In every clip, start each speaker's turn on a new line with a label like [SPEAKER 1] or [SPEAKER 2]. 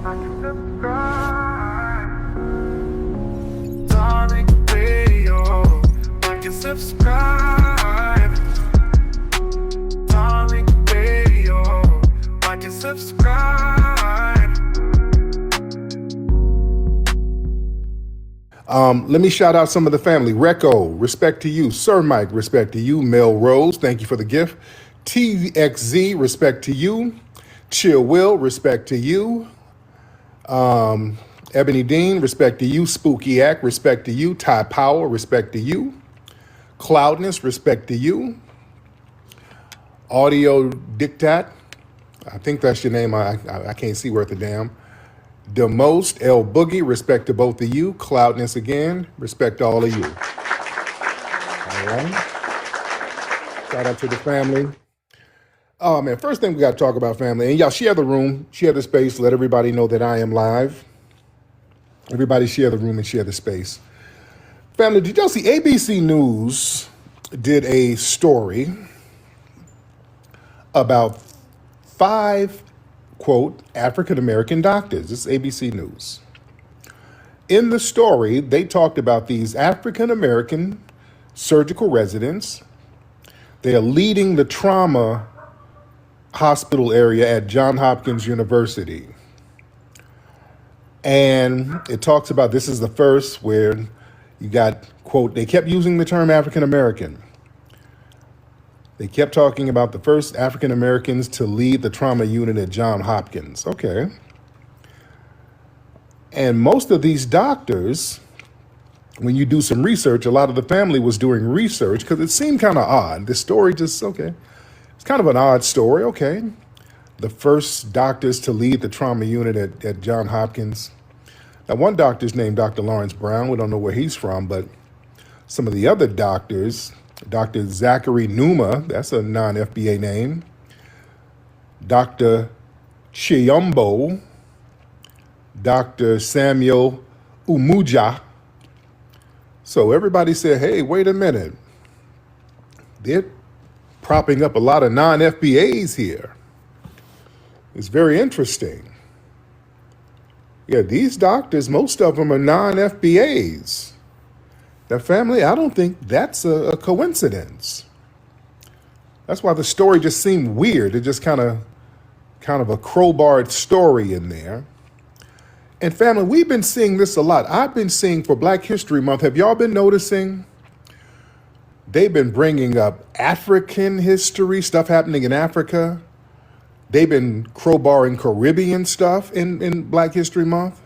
[SPEAKER 1] Darling Radio, like and subscribe. Darling Radio, like and subscribe.
[SPEAKER 2] Let me shout out some of the family. Recco, respect to you. Sir Mike, respect to you. Mel Rose, thank you for the gift. TXZ, respect to you. Chill Will, respect to you. Ebony Dean, respect to you. Spooky Act, respect to you. Ty Powell, respect to you. Cloudness, respect to you. Audio Dictat, I think that's your name. I can't see worth a damn. The Most, L Boogie, respect to both of you. Cloudness again, respect to all of you. All right. Shout out to the family. Oh man, first thing we got to talk about, family. And y'all share the room, share the space, let everybody know that I am live. Everybody share the room and share the space. Family, did y'all see ABC News did a story about 5, quote, African-American doctors. This is ABC News. In the story, they talked about these African-American surgical residents. They are leading the trauma hospital area at Johns Hopkins University. And it talks about this is the first where you got, quote, they kept using the term African-American. They kept talking about the first African-Americans to lead the trauma unit at Johns Hopkins. Okay. And most of these doctors, when you do some research, a lot of the family was doing research because it seemed kind of odd. The story just, okay. It's kind of an odd story, okay. The first doctors to lead the trauma unit at Johns Hopkins. Now, one doctor's named Dr. Lawrence Brown. We don't know where he's from, but some of the other doctors, Dr. Zachary Numa, that's a non-FBA name. Dr. Chiyombo, Dr. Samuel Umuja. So everybody said, hey, wait a minute. They're propping up a lot of non-FBAs here. It's very interesting. Yeah, these doctors, most of them are non-FBAs. Now, family, I don't think that's a coincidence. That's why the story just seemed weird. It just kind of a crowbarred story in there. And family, we've been seeing this a lot. I've been seeing for Black History Month. Have y'all been noticing? They've been bringing up African history, stuff happening in Africa. They've been crowbarring Caribbean stuff in Black History Month.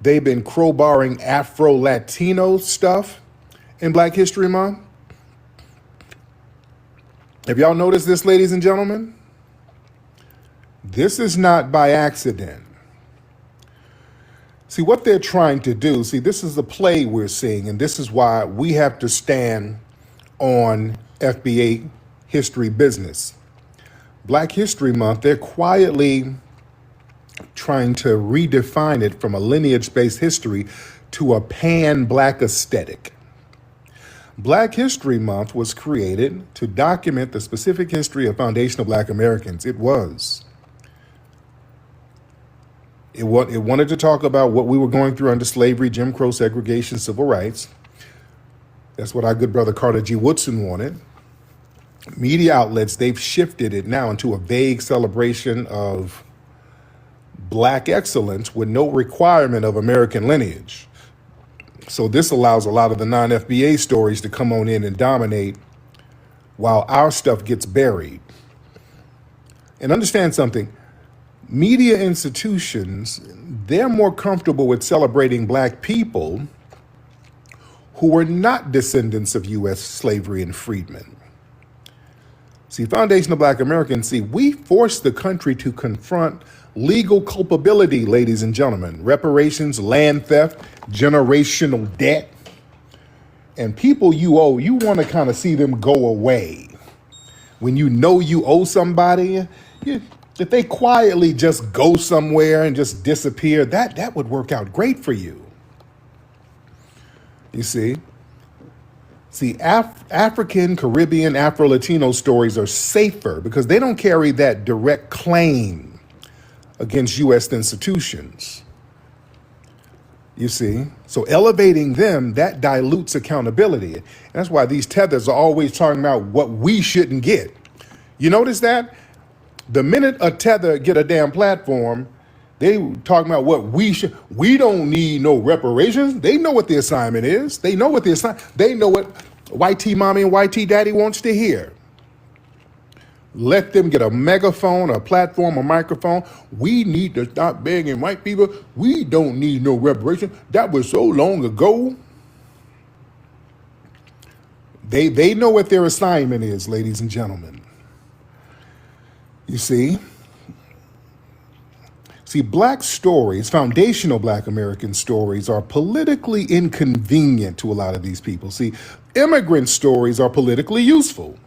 [SPEAKER 2] They've been crowbarring Afro-Latino stuff in Black History Month. Have y'all noticed this, ladies and gentlemen? This is not by accident. See, what they're trying to do, this is the play we're seeing, and this is why we have to stand on FBA history business. Black History Month, they're quietly trying to redefine it from a lineage-based history to a pan-Black aesthetic. Black History Month was created to document the specific history of foundational Black Americans. It wanted to talk about what we were going through under slavery, Jim Crow, segregation, civil rights. That's what our good brother Carter G. Woodson wanted. Media outlets, they've shifted it now into a vague celebration of Black excellence with no requirement of American lineage. So this allows a lot of the non-FBA stories to come on in and dominate while our stuff gets buried. And understand something, media institutions, they're more comfortable with celebrating Black people who were not descendants of U.S. slavery and freedmen. See, foundational Black Americans, we forced the country to confront legal culpability, ladies and gentlemen, reparations, land theft, generational debt, and people you owe, you want to kind of see them go away. When you know you owe somebody, if they quietly just go somewhere and just disappear, that would work out great for you. You see? African, Caribbean, Afro-Latino stories are safer because they don't carry that direct claim against U.S. institutions. You see? So elevating them, that dilutes accountability. And that's why these tethers are always talking about what we shouldn't get. You notice that? The minute a tether get a damn platform, they talking about what we don't need no reparations. They know what the assignment is. They know what white T mommy and white T daddy wants to hear. Let them get a megaphone, a platform, a microphone. We need to stop begging white people. We don't need no reparation. That was so long ago. They know what their assignment is, ladies and gentlemen. You see? See, black stories, foundational black American stories, are politically inconvenient to a lot of these people. See, immigrant stories are politically useful.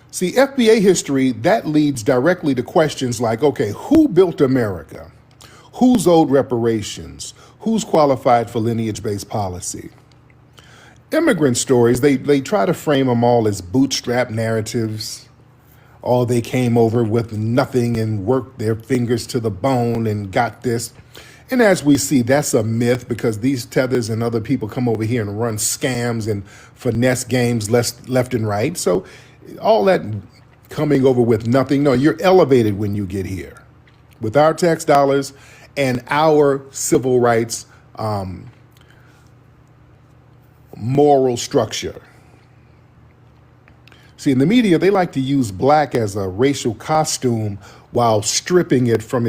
[SPEAKER 2] See, FBA history, that leads directly to questions like, okay, who built America? Who's owed reparations? Who's qualified for lineage-based policy? Immigrant stories, they try to frame them all as bootstrap narratives. Oh, they came over with nothing and worked their fingers to the bone and got this. And as we see, that's a myth because these tethers and other people come over here and run scams and finesse games left and right. So all that coming over with nothing. No, you're elevated when you get here with our tax dollars and our civil rights moral structure. See, in the media, they like to use black as a racial costume while stripping it from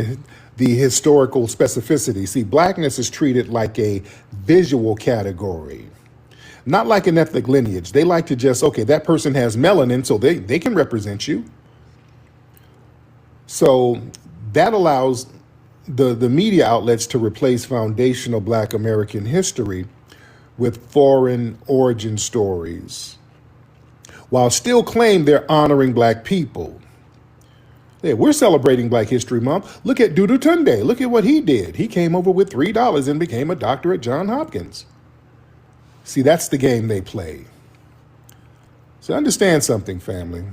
[SPEAKER 2] the historical specificity. See, blackness is treated like a visual category, not like an ethnic lineage. They like to just, okay, that person has melanin, so they can represent you. So that allows the media outlets to replace foundational black American history with foreign origin stories, while still claim they're honoring black people. Yeah, we're celebrating Black History Month. Look at Dudu Tunde. Look at what he did. He came over with $3 and became a doctor at Johns Hopkins. See, that's the game they play. So understand something, family.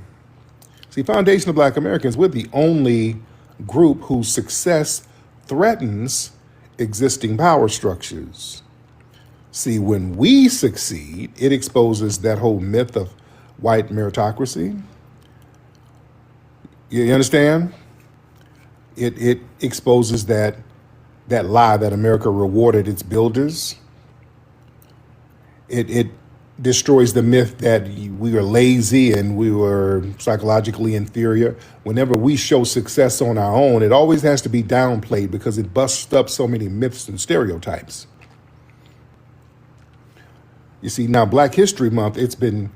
[SPEAKER 2] See, foundational black Americans, we're the only group whose success threatens existing power structures. See, when we succeed, it exposes that whole myth of white meritocracy. You understand? It exposes that lie that America rewarded its builders. It destroys the myth that we were lazy and we were psychologically inferior. Whenever we show success on our own, it always has to be downplayed because it busts up so many myths and stereotypes. You see, now Black History Month, it's been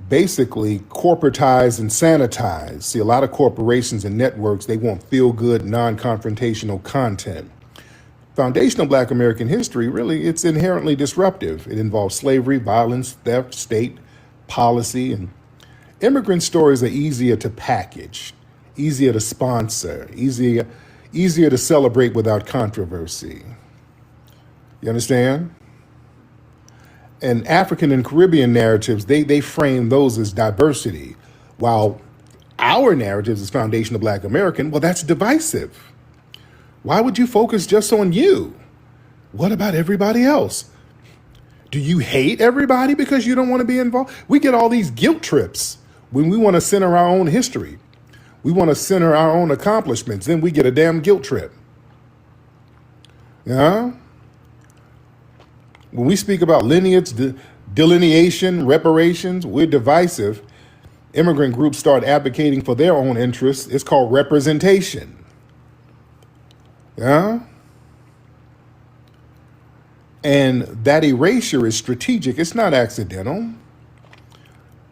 [SPEAKER 2] basically corporatized and sanitized. See, a lot of corporations and networks, they want feel-good, non-confrontational content. Foundational black American history, really, it's inherently disruptive. It involves slavery, violence, theft, state, policy, and immigrant stories are easier to package, easier to sponsor, easier to celebrate without controversy. You understand? And African and Caribbean narratives, they frame those as diversity, while our narratives as foundational black American, well, that's divisive. Why would you focus just on you? What about everybody else? Do you hate everybody because you don't want to be involved? We get all these guilt trips when we want to center our own history. We want to center our own accomplishments. Then we get a damn guilt trip. Yeah. When we speak about lineage, delineation, reparations, we're divisive. Immigrant groups start advocating for their own interests. It's called representation. Yeah? And that erasure is strategic. It's not accidental.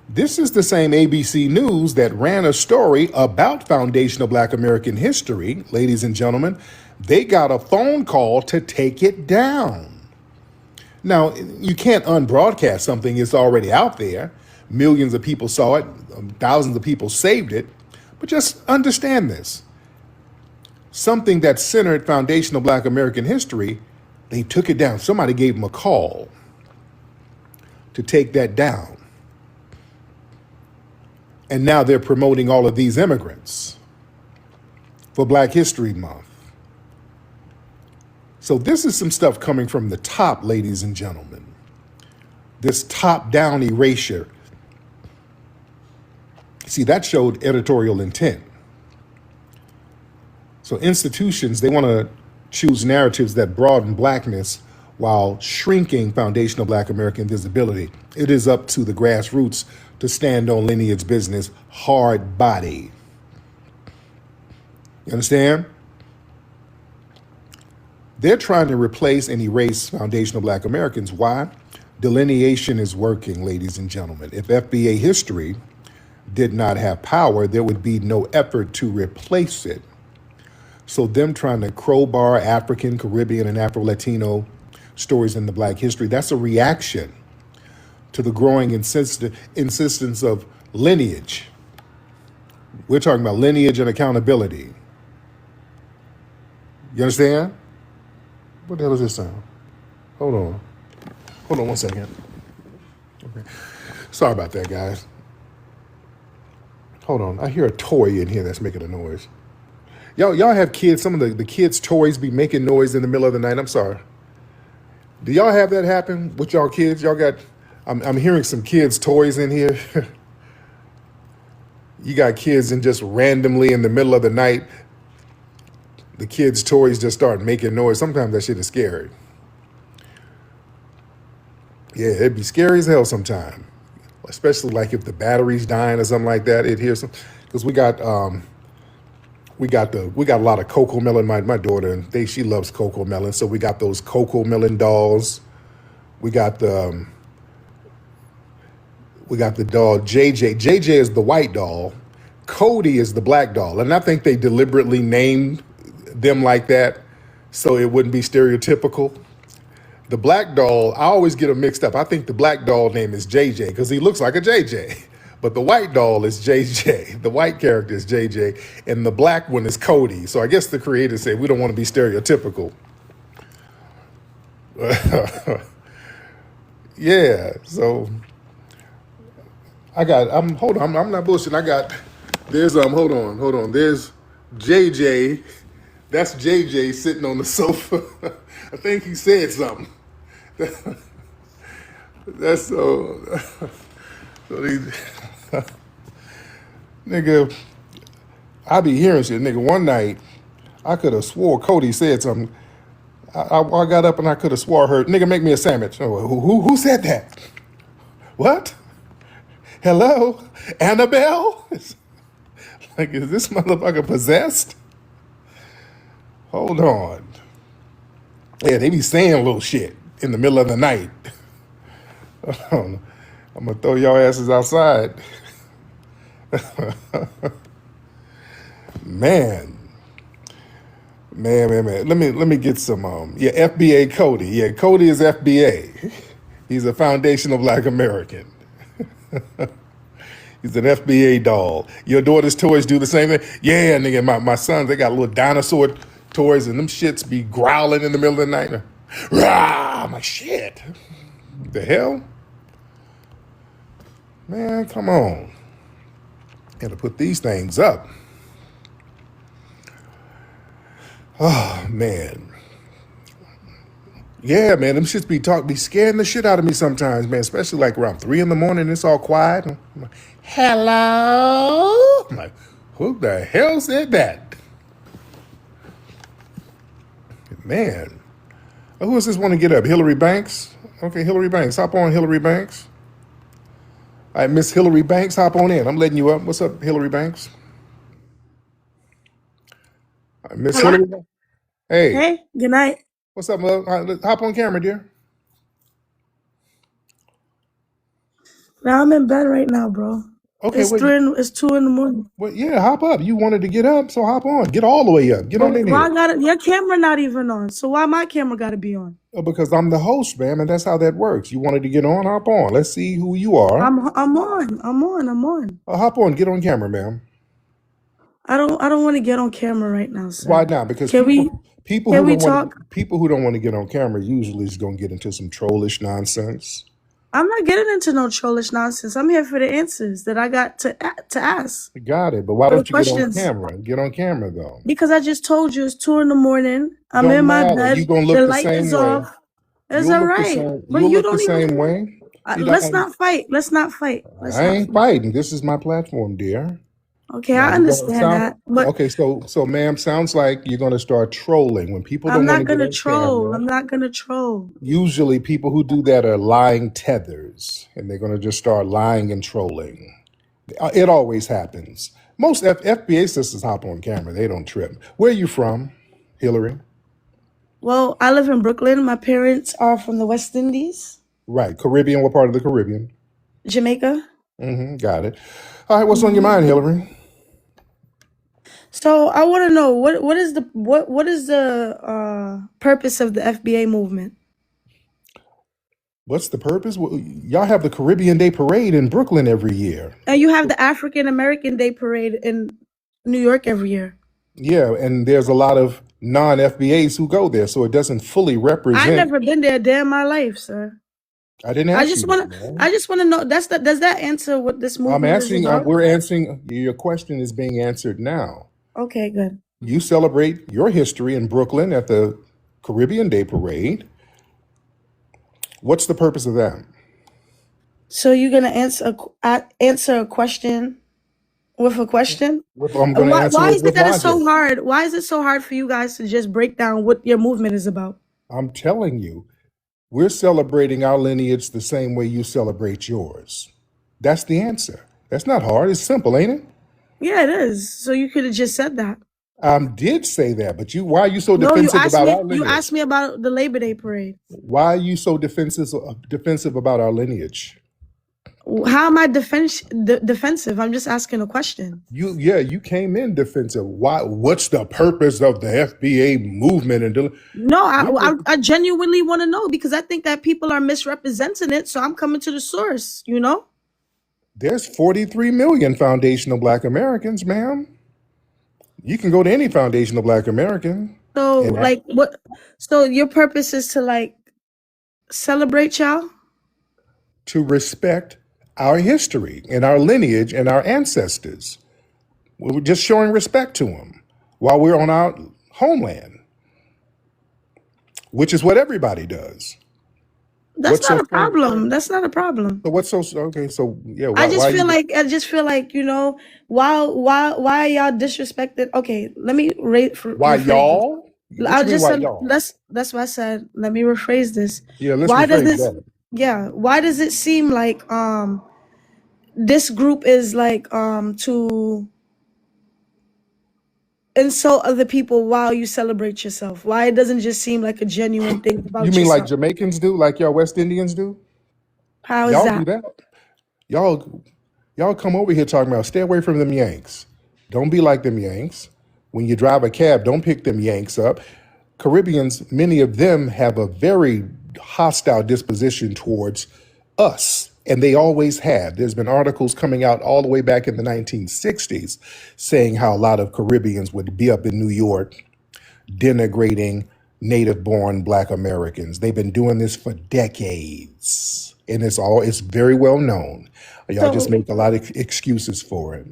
[SPEAKER 2] This is the same ABC News that ran a story about foundational black American history, ladies and gentlemen. They got a phone call to take it down. Now, you can't unbroadcast something that's already out there. Millions of people saw it. Thousands of people saved it. But just understand this. Something that centered foundational black American history, they took it down. Somebody gave them a call to take that down. And now they're promoting all of these immigrants for Black History Month. So this is some stuff coming from the top, ladies and gentlemen. This top-down erasure. See, that showed editorial intent. So institutions, they want to choose narratives that broaden blackness while shrinking foundational Black American visibility. It is up to the grassroots to stand on lineage business hard body. You understand? They're trying to replace and erase foundational Black Americans. Why? Delineation is working, ladies and gentlemen. If FBA history did not have power, there would be no effort to replace it. So them trying to crowbar African, Caribbean, and Afro-Latino stories in the Black history, that's a reaction to the growing insistence of lineage. We're talking about lineage and accountability. You understand? What the hell is this sound? Hold on. Hold on 1 second. Okay. Sorry about that, guys. Hold on. I hear a toy in here that's making a noise. Y'all have kids, some of the kids' toys be making noise in the middle of the night. I'm sorry. Do y'all have that happen with y'all kids? Y'all got, I'm hearing some kids' toys in here. You got kids and just randomly in the middle of the night, the kids' toys just start making noise. Sometimes that shit is scary. Yeah, it'd be scary as hell sometime. Especially like if the battery's dying or something like that. It hears some, because we got a lot of Coco Melon. My daughter, and she loves Coco Melon, so we got those Coco Melon dolls. We got the doll JJ. JJ is the white doll. Cody is the black doll, and I think they deliberately named them like that so it wouldn't be stereotypical. The black doll, I always get them mixed up. I think the black doll name is JJ because he looks like a JJ. But the white doll is JJ. The white character is JJ. And the black one is Cody. So I guess the creators say we don't want to be stereotypical. Yeah, so hold on, I'm not bullshitting. There's JJ. That's JJ sitting on the sofa. I think he said something. That's so nigga, I be hearing shit. Nigga, one night, I could have swore Cody said something. I got up and I could have swore I heard, nigga, make me a sandwich. Oh, who said that? What? Hello? Annabelle? Like, is this motherfucker possessed? Hold on. Yeah, they be saying little shit in the middle of the night. I'm gonna throw y'all asses outside. Man. Let me get some FBA Cody. Yeah, Cody is FBA. He's a foundational Black American. He's an FBA doll. Your daughter's toys do the same thing? Yeah, nigga, my sons, they got little dinosaur toys and them shits be growling in the middle of the night. Rah! I'm like, shit. The hell? Man, come on. Gotta put these things up. Oh, man. Yeah, man, them shits be scaring the shit out of me sometimes, man, especially like around 3 in the morning, it's all quiet. I'm like, hello? I'm like, who the hell said that? Man. Who does this want to get up? Hillary Banks? Okay, Hillary Banks. Hop on, Hillary Banks. All right, Miss Hillary Banks, hop on in. I'm letting you up. What's up, Hillary Banks? All right, Miss Hillary Banks. Hey.
[SPEAKER 3] Hey, good night.
[SPEAKER 2] What's up, love? Hop on camera, dear.
[SPEAKER 3] Now I'm in bed right now, bro.
[SPEAKER 2] Okay,
[SPEAKER 3] it's 2 in the morning.
[SPEAKER 2] Well, yeah, hop up. You wanted to get up, so hop on. Get all the way up. Get on in here.
[SPEAKER 3] Your camera not even on, so why my camera got to be on?
[SPEAKER 2] Because I'm the host, man, and that's how that works. You wanted to get on, hop on. Let's see who you are.
[SPEAKER 3] I'm on.
[SPEAKER 2] Hop on. Get on camera, ma'am.
[SPEAKER 3] I don't want to get on camera right now, sir.
[SPEAKER 2] Why not? Because people who don't want to get on camera usually is going to get into some trollish nonsense.
[SPEAKER 3] I'm not getting into no trollish nonsense. I'm here for the answers that I got to ask.
[SPEAKER 2] Got it. But why
[SPEAKER 3] For the
[SPEAKER 2] don't you get on
[SPEAKER 3] questions.
[SPEAKER 2] camera? Get on camera though.
[SPEAKER 3] Because I just told you it's 2 in the morning. I'm
[SPEAKER 2] Don't
[SPEAKER 3] in my
[SPEAKER 2] matter. You
[SPEAKER 3] bed.
[SPEAKER 2] gonna
[SPEAKER 3] The
[SPEAKER 2] look the
[SPEAKER 3] light is
[SPEAKER 2] same way.
[SPEAKER 3] off. It's all right. But
[SPEAKER 2] You'll
[SPEAKER 3] you
[SPEAKER 2] look the
[SPEAKER 3] don't even.
[SPEAKER 2] same way. See,
[SPEAKER 3] Let's not fight. Let's not fight. Let's
[SPEAKER 2] I
[SPEAKER 3] not
[SPEAKER 2] ain't
[SPEAKER 3] fight.
[SPEAKER 2] fighting. This is my platform, dear.
[SPEAKER 3] Okay,
[SPEAKER 2] Now
[SPEAKER 3] I
[SPEAKER 2] you gonna
[SPEAKER 3] understand
[SPEAKER 2] sound
[SPEAKER 3] that. But
[SPEAKER 2] okay. So, ma'am, sounds like you're gonna start trolling when people
[SPEAKER 3] I'm
[SPEAKER 2] don't want
[SPEAKER 3] not
[SPEAKER 2] to get
[SPEAKER 3] gonna
[SPEAKER 2] on
[SPEAKER 3] troll.
[SPEAKER 2] camera.
[SPEAKER 3] I'm not gonna troll.
[SPEAKER 2] Usually, people who do that are lying tethers, and they're gonna just start lying and trolling. It always happens. Most FBA sisters hop on camera. They don't trip. Where are you from, Hillary?
[SPEAKER 3] Well, I live in Brooklyn. My parents are from the West Indies,
[SPEAKER 2] Right, Caribbean. What part of the Caribbean?
[SPEAKER 3] Jamaica.
[SPEAKER 2] Got it. All right, what's on your mind, Hillary?
[SPEAKER 3] So I want to know what is the purpose of the FBA movement?
[SPEAKER 2] What's the purpose? Well, y'all have the Caribbean Day Parade in Brooklyn every year.
[SPEAKER 3] And you have the African American Day Parade in New York every year.
[SPEAKER 2] Yeah, and there's a lot of non-FBAs who go there, so it doesn't fully
[SPEAKER 3] I
[SPEAKER 2] represent.
[SPEAKER 3] never been there a day in my life, sir.
[SPEAKER 2] I didn't
[SPEAKER 3] I
[SPEAKER 2] ask
[SPEAKER 3] just
[SPEAKER 2] you
[SPEAKER 3] want
[SPEAKER 2] that,
[SPEAKER 3] to.
[SPEAKER 2] man.
[SPEAKER 3] I just want to know. Does that answer what this
[SPEAKER 2] I'm
[SPEAKER 3] movement is
[SPEAKER 2] asking.
[SPEAKER 3] about?
[SPEAKER 2] We're answering. Your question is being answered now.
[SPEAKER 3] Okay, good.
[SPEAKER 2] You celebrate your history in Brooklyn at the Caribbean Day Parade. What's the purpose of that?
[SPEAKER 3] So you're gonna answer a question with a question?
[SPEAKER 2] I'm going to answer
[SPEAKER 3] Why
[SPEAKER 2] it
[SPEAKER 3] is it
[SPEAKER 2] with
[SPEAKER 3] that it's so
[SPEAKER 2] logic.
[SPEAKER 3] hard? Why is it so hard for you guys to just break down what your movement is about?
[SPEAKER 2] I'm telling you, we're celebrating our lineage the same way you celebrate yours. That's the answer. That's not hard. It's simple, ain't it?
[SPEAKER 3] Yeah, it is. So you could have just said that.
[SPEAKER 2] Did say that, but why are you so
[SPEAKER 3] No,
[SPEAKER 2] defensive about our
[SPEAKER 3] you asked
[SPEAKER 2] lineage?
[SPEAKER 3] me about the Labor Day parade.
[SPEAKER 2] Why are you so defensive about our lineage?
[SPEAKER 3] How am I defensive? I'm just asking a question.
[SPEAKER 2] You came in defensive. Why? What's the purpose of the FBA movement?
[SPEAKER 3] No, I genuinely want to know because I think that people are misrepresenting it. So I'm coming to the source, you know?
[SPEAKER 2] There's 43 million foundational Black Americans, ma'am. You can go to any foundational Black American.
[SPEAKER 3] So
[SPEAKER 2] And
[SPEAKER 3] like what? So your purpose is to like celebrate y'all?
[SPEAKER 2] to respect our history and our lineage and our ancestors. We're just showing respect to them while we're on our homeland, which is what everybody does.
[SPEAKER 3] That's not a problem. That's not a problem.
[SPEAKER 2] So what's so okay? So yeah,
[SPEAKER 3] I just feel like you know why are y'all disrespected? Okay, let me
[SPEAKER 2] why y'all?
[SPEAKER 3] I just said that's why I said let me rephrase this.
[SPEAKER 2] Yeah, let's
[SPEAKER 3] why does
[SPEAKER 2] rephrase
[SPEAKER 3] this?
[SPEAKER 2] that.
[SPEAKER 3] Yeah, why does it seem like this group is like to insult other people while you celebrate yourself? Why it doesn't just seem like a genuine thing about
[SPEAKER 2] You mean
[SPEAKER 3] yourself?
[SPEAKER 2] like Jamaicans do, like y'all West Indians do?
[SPEAKER 3] How is
[SPEAKER 2] Y'all
[SPEAKER 3] that?
[SPEAKER 2] do that. Y'all come over here talking about stay away from them Yanks. Don't be like them Yanks. When you drive a cab, don't pick them Yanks up. Caribbeans, many of them have a very hostile disposition towards us, and they always have. There's been articles coming out all the way back in the 1960s saying how a lot of Caribbeans would be up in New York denigrating native-born Black Americans. They've been doing this for decades, and it's very well known. Y'all just make a lot of excuses for it.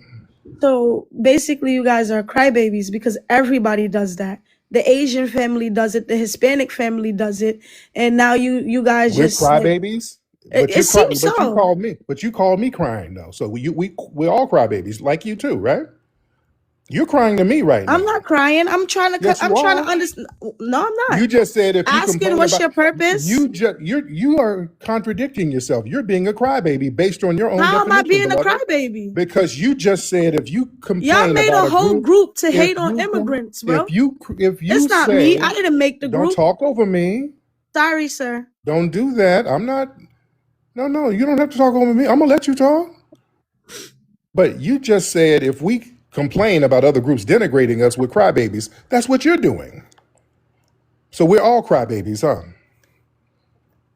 [SPEAKER 3] So basically, you guys are crybabies because everybody does that. The Asian family does it. The Hispanic family does it, and now you guys
[SPEAKER 2] We're
[SPEAKER 3] just like,
[SPEAKER 2] crybabies.
[SPEAKER 3] it seems
[SPEAKER 2] But
[SPEAKER 3] so.
[SPEAKER 2] you called me crying though. So we're all crybabies, like you too, right? You're crying to me right now.
[SPEAKER 3] I'm not crying. I'm trying to.
[SPEAKER 2] Yes,
[SPEAKER 3] I'm
[SPEAKER 2] you
[SPEAKER 3] trying
[SPEAKER 2] are.
[SPEAKER 3] to understand. No, I'm not.
[SPEAKER 2] You just said if you
[SPEAKER 3] Asking
[SPEAKER 2] complain
[SPEAKER 3] what's
[SPEAKER 2] about
[SPEAKER 3] your purpose?
[SPEAKER 2] you are contradicting yourself. You're being a crybaby based on your own
[SPEAKER 3] How am I
[SPEAKER 2] definition,
[SPEAKER 3] being a
[SPEAKER 2] beloved.
[SPEAKER 3] crybaby?
[SPEAKER 2] Because you just said if you
[SPEAKER 3] Y'all
[SPEAKER 2] complain
[SPEAKER 3] made
[SPEAKER 2] about
[SPEAKER 3] a whole group to hate on
[SPEAKER 2] you com-
[SPEAKER 3] immigrants, bro.
[SPEAKER 2] if you
[SPEAKER 3] It's not
[SPEAKER 2] say,
[SPEAKER 3] me. I didn't make the
[SPEAKER 2] don't
[SPEAKER 3] group.
[SPEAKER 2] talk over me.
[SPEAKER 3] Sorry, sir.
[SPEAKER 2] Don't do that. I'm not. No, you don't have to talk over me. I'm gonna let you talk. But you just said if we complain about other groups denigrating us, we're crybabies. That's what you're doing. So we're all crybabies, huh?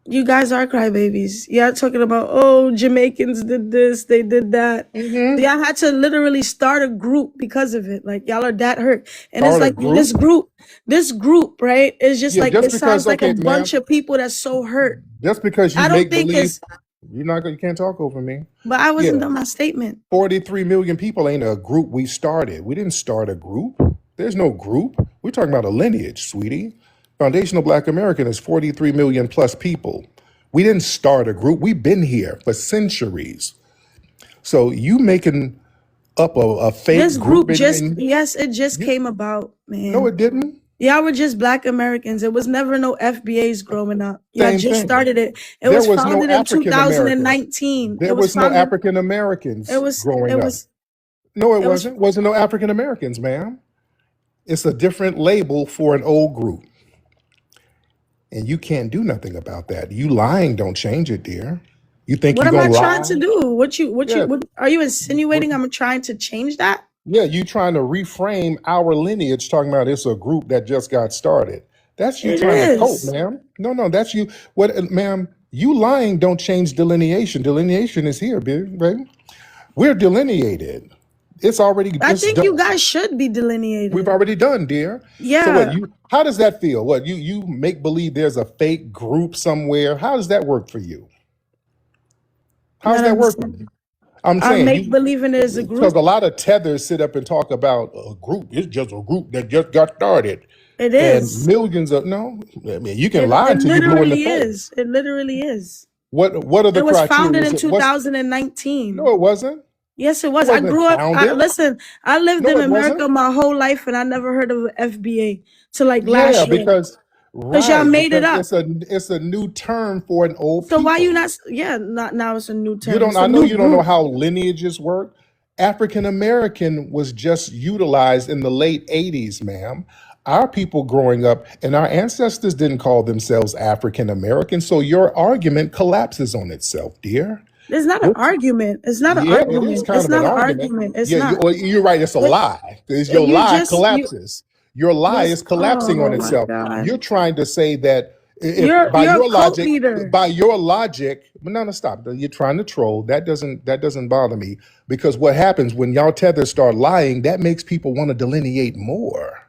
[SPEAKER 3] You guys are crybabies. Y'all talking about, oh, Jamaicans did this, they did that. Y'all had to literally start a group because of it. Like y'all are that hurt. And
[SPEAKER 2] Start
[SPEAKER 3] it's
[SPEAKER 2] a
[SPEAKER 3] like
[SPEAKER 2] group?
[SPEAKER 3] this group, right? It's just
[SPEAKER 2] Yeah,
[SPEAKER 3] like
[SPEAKER 2] just
[SPEAKER 3] it sounds
[SPEAKER 2] because-
[SPEAKER 3] like
[SPEAKER 2] okay,
[SPEAKER 3] a bunch
[SPEAKER 2] ma'am.
[SPEAKER 3] of people that's so hurt.
[SPEAKER 2] Just because you
[SPEAKER 3] I don't
[SPEAKER 2] make
[SPEAKER 3] think
[SPEAKER 2] believe,
[SPEAKER 3] it's
[SPEAKER 2] You can't talk over me.
[SPEAKER 3] But I wasn't
[SPEAKER 2] Yeah.
[SPEAKER 3] done my statement.
[SPEAKER 2] 43 million people ain't a group we started. We didn't start a group. There's no group. We're talking about a lineage, sweetie. Foundational Black American is 43 million plus people. We didn't start a group. We've been here for centuries. So you making up a fake
[SPEAKER 3] This
[SPEAKER 2] group
[SPEAKER 3] group just,
[SPEAKER 2] and
[SPEAKER 3] yes, it just
[SPEAKER 2] you,
[SPEAKER 3] came about,
[SPEAKER 2] no,
[SPEAKER 3] man.
[SPEAKER 2] it didn't.
[SPEAKER 3] Y'all were just Black Americans. It was never no FBAs growing up. Y'all
[SPEAKER 2] Same
[SPEAKER 3] just
[SPEAKER 2] thing.
[SPEAKER 3] started it. It
[SPEAKER 2] There
[SPEAKER 3] was
[SPEAKER 2] was no
[SPEAKER 3] founded in
[SPEAKER 2] African Americans.
[SPEAKER 3] 2019.
[SPEAKER 2] There
[SPEAKER 3] It was
[SPEAKER 2] was no
[SPEAKER 3] founded,
[SPEAKER 2] African Americans
[SPEAKER 3] it was,
[SPEAKER 2] growing
[SPEAKER 3] it
[SPEAKER 2] up.
[SPEAKER 3] was,
[SPEAKER 2] No, it
[SPEAKER 3] it was,
[SPEAKER 2] wasn't. Wasn't no African Americans, ma'am. It's a different label for an old group. And you can't do nothing about that. You lying don't change it, dear. You think
[SPEAKER 3] what
[SPEAKER 2] you're
[SPEAKER 3] am I
[SPEAKER 2] gonna
[SPEAKER 3] trying to
[SPEAKER 2] lie?
[SPEAKER 3] do?
[SPEAKER 2] Yeah.
[SPEAKER 3] What are you
[SPEAKER 2] What,
[SPEAKER 3] insinuating I'm trying to change that?
[SPEAKER 2] yeah, you trying to reframe our lineage talking about it's a group that just got started. That's you
[SPEAKER 3] It
[SPEAKER 2] trying to cope,
[SPEAKER 3] is.
[SPEAKER 2] ma'am. No, that's you. What, ma'am, you lying don't change delineation. Delineation is here, baby. We're delineated. It's
[SPEAKER 3] I
[SPEAKER 2] it's
[SPEAKER 3] think you
[SPEAKER 2] done.
[SPEAKER 3] guys should be
[SPEAKER 2] We've
[SPEAKER 3] delineated.
[SPEAKER 2] already done, dear. So what
[SPEAKER 3] Yeah.
[SPEAKER 2] you how does that feel? What you make believe there's a fake group somewhere? How does that work for you? How does
[SPEAKER 3] Not
[SPEAKER 2] that work for
[SPEAKER 3] understand.
[SPEAKER 2] you? I'm
[SPEAKER 3] I
[SPEAKER 2] saying
[SPEAKER 3] make believing it is a
[SPEAKER 2] because
[SPEAKER 3] group.
[SPEAKER 2] a lot of tethers sit up and talk about a group. It's just a group that just got started.
[SPEAKER 3] It
[SPEAKER 2] And
[SPEAKER 3] is.
[SPEAKER 2] millions of no, I mean you can
[SPEAKER 3] It
[SPEAKER 2] lie until you blue in the
[SPEAKER 3] literally
[SPEAKER 2] face.
[SPEAKER 3] is. It literally is.
[SPEAKER 2] What are the
[SPEAKER 3] It was founded
[SPEAKER 2] criteria?
[SPEAKER 3] in
[SPEAKER 2] What's
[SPEAKER 3] 2019.
[SPEAKER 2] no, it wasn't.
[SPEAKER 3] Yes, it
[SPEAKER 2] It
[SPEAKER 3] was. I
[SPEAKER 2] wasn't
[SPEAKER 3] grew up.
[SPEAKER 2] founded.
[SPEAKER 3] Listen, I lived
[SPEAKER 2] No,
[SPEAKER 3] in
[SPEAKER 2] it
[SPEAKER 3] America
[SPEAKER 2] wasn't.
[SPEAKER 3] my whole life, and I never heard of an FBA till like
[SPEAKER 2] Yeah,
[SPEAKER 3] last year.
[SPEAKER 2] because
[SPEAKER 3] Because y'all
[SPEAKER 2] right,
[SPEAKER 3] made it
[SPEAKER 2] because
[SPEAKER 3] up.
[SPEAKER 2] it's a new term for an old
[SPEAKER 3] So why you
[SPEAKER 2] people.
[SPEAKER 3] not? Yeah, not now. It's a new
[SPEAKER 2] You
[SPEAKER 3] term.
[SPEAKER 2] don't.
[SPEAKER 3] It's a
[SPEAKER 2] I know
[SPEAKER 3] new
[SPEAKER 2] you don't know
[SPEAKER 3] group.
[SPEAKER 2] how lineages work. African American was just utilized in the late 80s, ma'am. Our people growing up and our ancestors didn't call themselves African American. So your argument collapses on itself, dear.
[SPEAKER 3] It's not an
[SPEAKER 2] What?
[SPEAKER 3] argument. It's not an
[SPEAKER 2] Yeah, it is
[SPEAKER 3] argument.
[SPEAKER 2] kind
[SPEAKER 3] It's
[SPEAKER 2] of an
[SPEAKER 3] not an
[SPEAKER 2] argument.
[SPEAKER 3] argument. It's
[SPEAKER 2] Yeah,
[SPEAKER 3] not.
[SPEAKER 2] you're right. It's a
[SPEAKER 3] What
[SPEAKER 2] lie. Because your
[SPEAKER 3] you
[SPEAKER 2] lie
[SPEAKER 3] just you
[SPEAKER 2] collapses. Your lie
[SPEAKER 3] yes.
[SPEAKER 2] is collapsing on
[SPEAKER 3] Oh my
[SPEAKER 2] itself.
[SPEAKER 3] God.
[SPEAKER 2] You're trying to say that if
[SPEAKER 3] You're a cult leader.
[SPEAKER 2] by your logic, no, stop. You're trying to troll. That doesn't bother me because what happens when y'all tethers start lying, that makes people want to delineate more.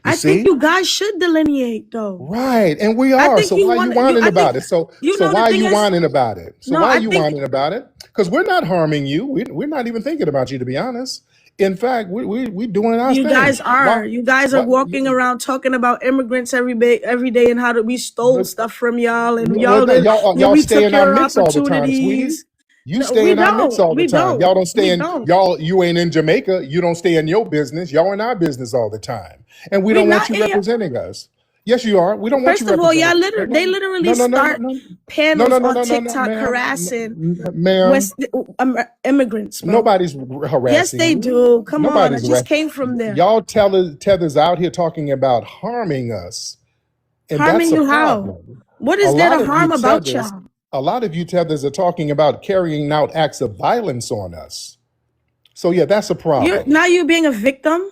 [SPEAKER 2] You
[SPEAKER 3] I think
[SPEAKER 2] see?
[SPEAKER 3] you guys should delineate though.
[SPEAKER 2] Right, and we
[SPEAKER 3] I
[SPEAKER 2] are.
[SPEAKER 3] think
[SPEAKER 2] So
[SPEAKER 3] you
[SPEAKER 2] why are you
[SPEAKER 3] want you.
[SPEAKER 2] whining
[SPEAKER 3] I
[SPEAKER 2] about
[SPEAKER 3] think
[SPEAKER 2] it? So
[SPEAKER 3] you
[SPEAKER 2] so
[SPEAKER 3] know
[SPEAKER 2] why
[SPEAKER 3] the
[SPEAKER 2] are
[SPEAKER 3] thing
[SPEAKER 2] you
[SPEAKER 3] is.
[SPEAKER 2] whining about it? So
[SPEAKER 3] No,
[SPEAKER 2] why are
[SPEAKER 3] I
[SPEAKER 2] you
[SPEAKER 3] think
[SPEAKER 2] whining about it? Because we're not harming you. We're not even thinking about you, to be honest. In fact, we doing our
[SPEAKER 3] you
[SPEAKER 2] thing.
[SPEAKER 3] guys are. You guys are
[SPEAKER 2] Why,
[SPEAKER 3] walking around talking about immigrants every day and how that we stole stuff from y'all and
[SPEAKER 2] well,
[SPEAKER 3] y'all did
[SPEAKER 2] y'all
[SPEAKER 3] we
[SPEAKER 2] stay
[SPEAKER 3] took
[SPEAKER 2] in our
[SPEAKER 3] your
[SPEAKER 2] mix all the time, sweetie.
[SPEAKER 3] opportunities.
[SPEAKER 2] You
[SPEAKER 3] No,
[SPEAKER 2] stay
[SPEAKER 3] we
[SPEAKER 2] in our mix
[SPEAKER 3] don't.
[SPEAKER 2] all the
[SPEAKER 3] We
[SPEAKER 2] time.
[SPEAKER 3] don't.
[SPEAKER 2] Y'all don't stay
[SPEAKER 3] We
[SPEAKER 2] in
[SPEAKER 3] don't.
[SPEAKER 2] you ain't in Jamaica. You don't stay in your business. Y'all in our business all the time, and we
[SPEAKER 3] We
[SPEAKER 2] don't want
[SPEAKER 3] not
[SPEAKER 2] you
[SPEAKER 3] in your.
[SPEAKER 2] representing us. Yes, you are. We don't want you
[SPEAKER 3] First of all,
[SPEAKER 2] representing.
[SPEAKER 3] they literally start
[SPEAKER 2] No,
[SPEAKER 3] panels on
[SPEAKER 2] no,
[SPEAKER 3] TikTok
[SPEAKER 2] ma'am,
[SPEAKER 3] harassing
[SPEAKER 2] ma'am.
[SPEAKER 3] West immigrants, bro.
[SPEAKER 2] Nobody's
[SPEAKER 3] Yes,
[SPEAKER 2] harassing
[SPEAKER 3] they
[SPEAKER 2] you.
[SPEAKER 3] do. Come on, I
[SPEAKER 2] Nobody's
[SPEAKER 3] just came from there.
[SPEAKER 2] y'all tethers out here talking about harming us, and that's
[SPEAKER 3] Harming
[SPEAKER 2] a
[SPEAKER 3] you how?
[SPEAKER 2] problem.
[SPEAKER 3] What
[SPEAKER 2] A
[SPEAKER 3] is there
[SPEAKER 2] lot
[SPEAKER 3] to
[SPEAKER 2] of you
[SPEAKER 3] harm about
[SPEAKER 2] tethers,
[SPEAKER 3] y'all?
[SPEAKER 2] a lot of you tethers are talking about carrying out acts of violence on us. So yeah, that's a problem.
[SPEAKER 3] You're being a victim.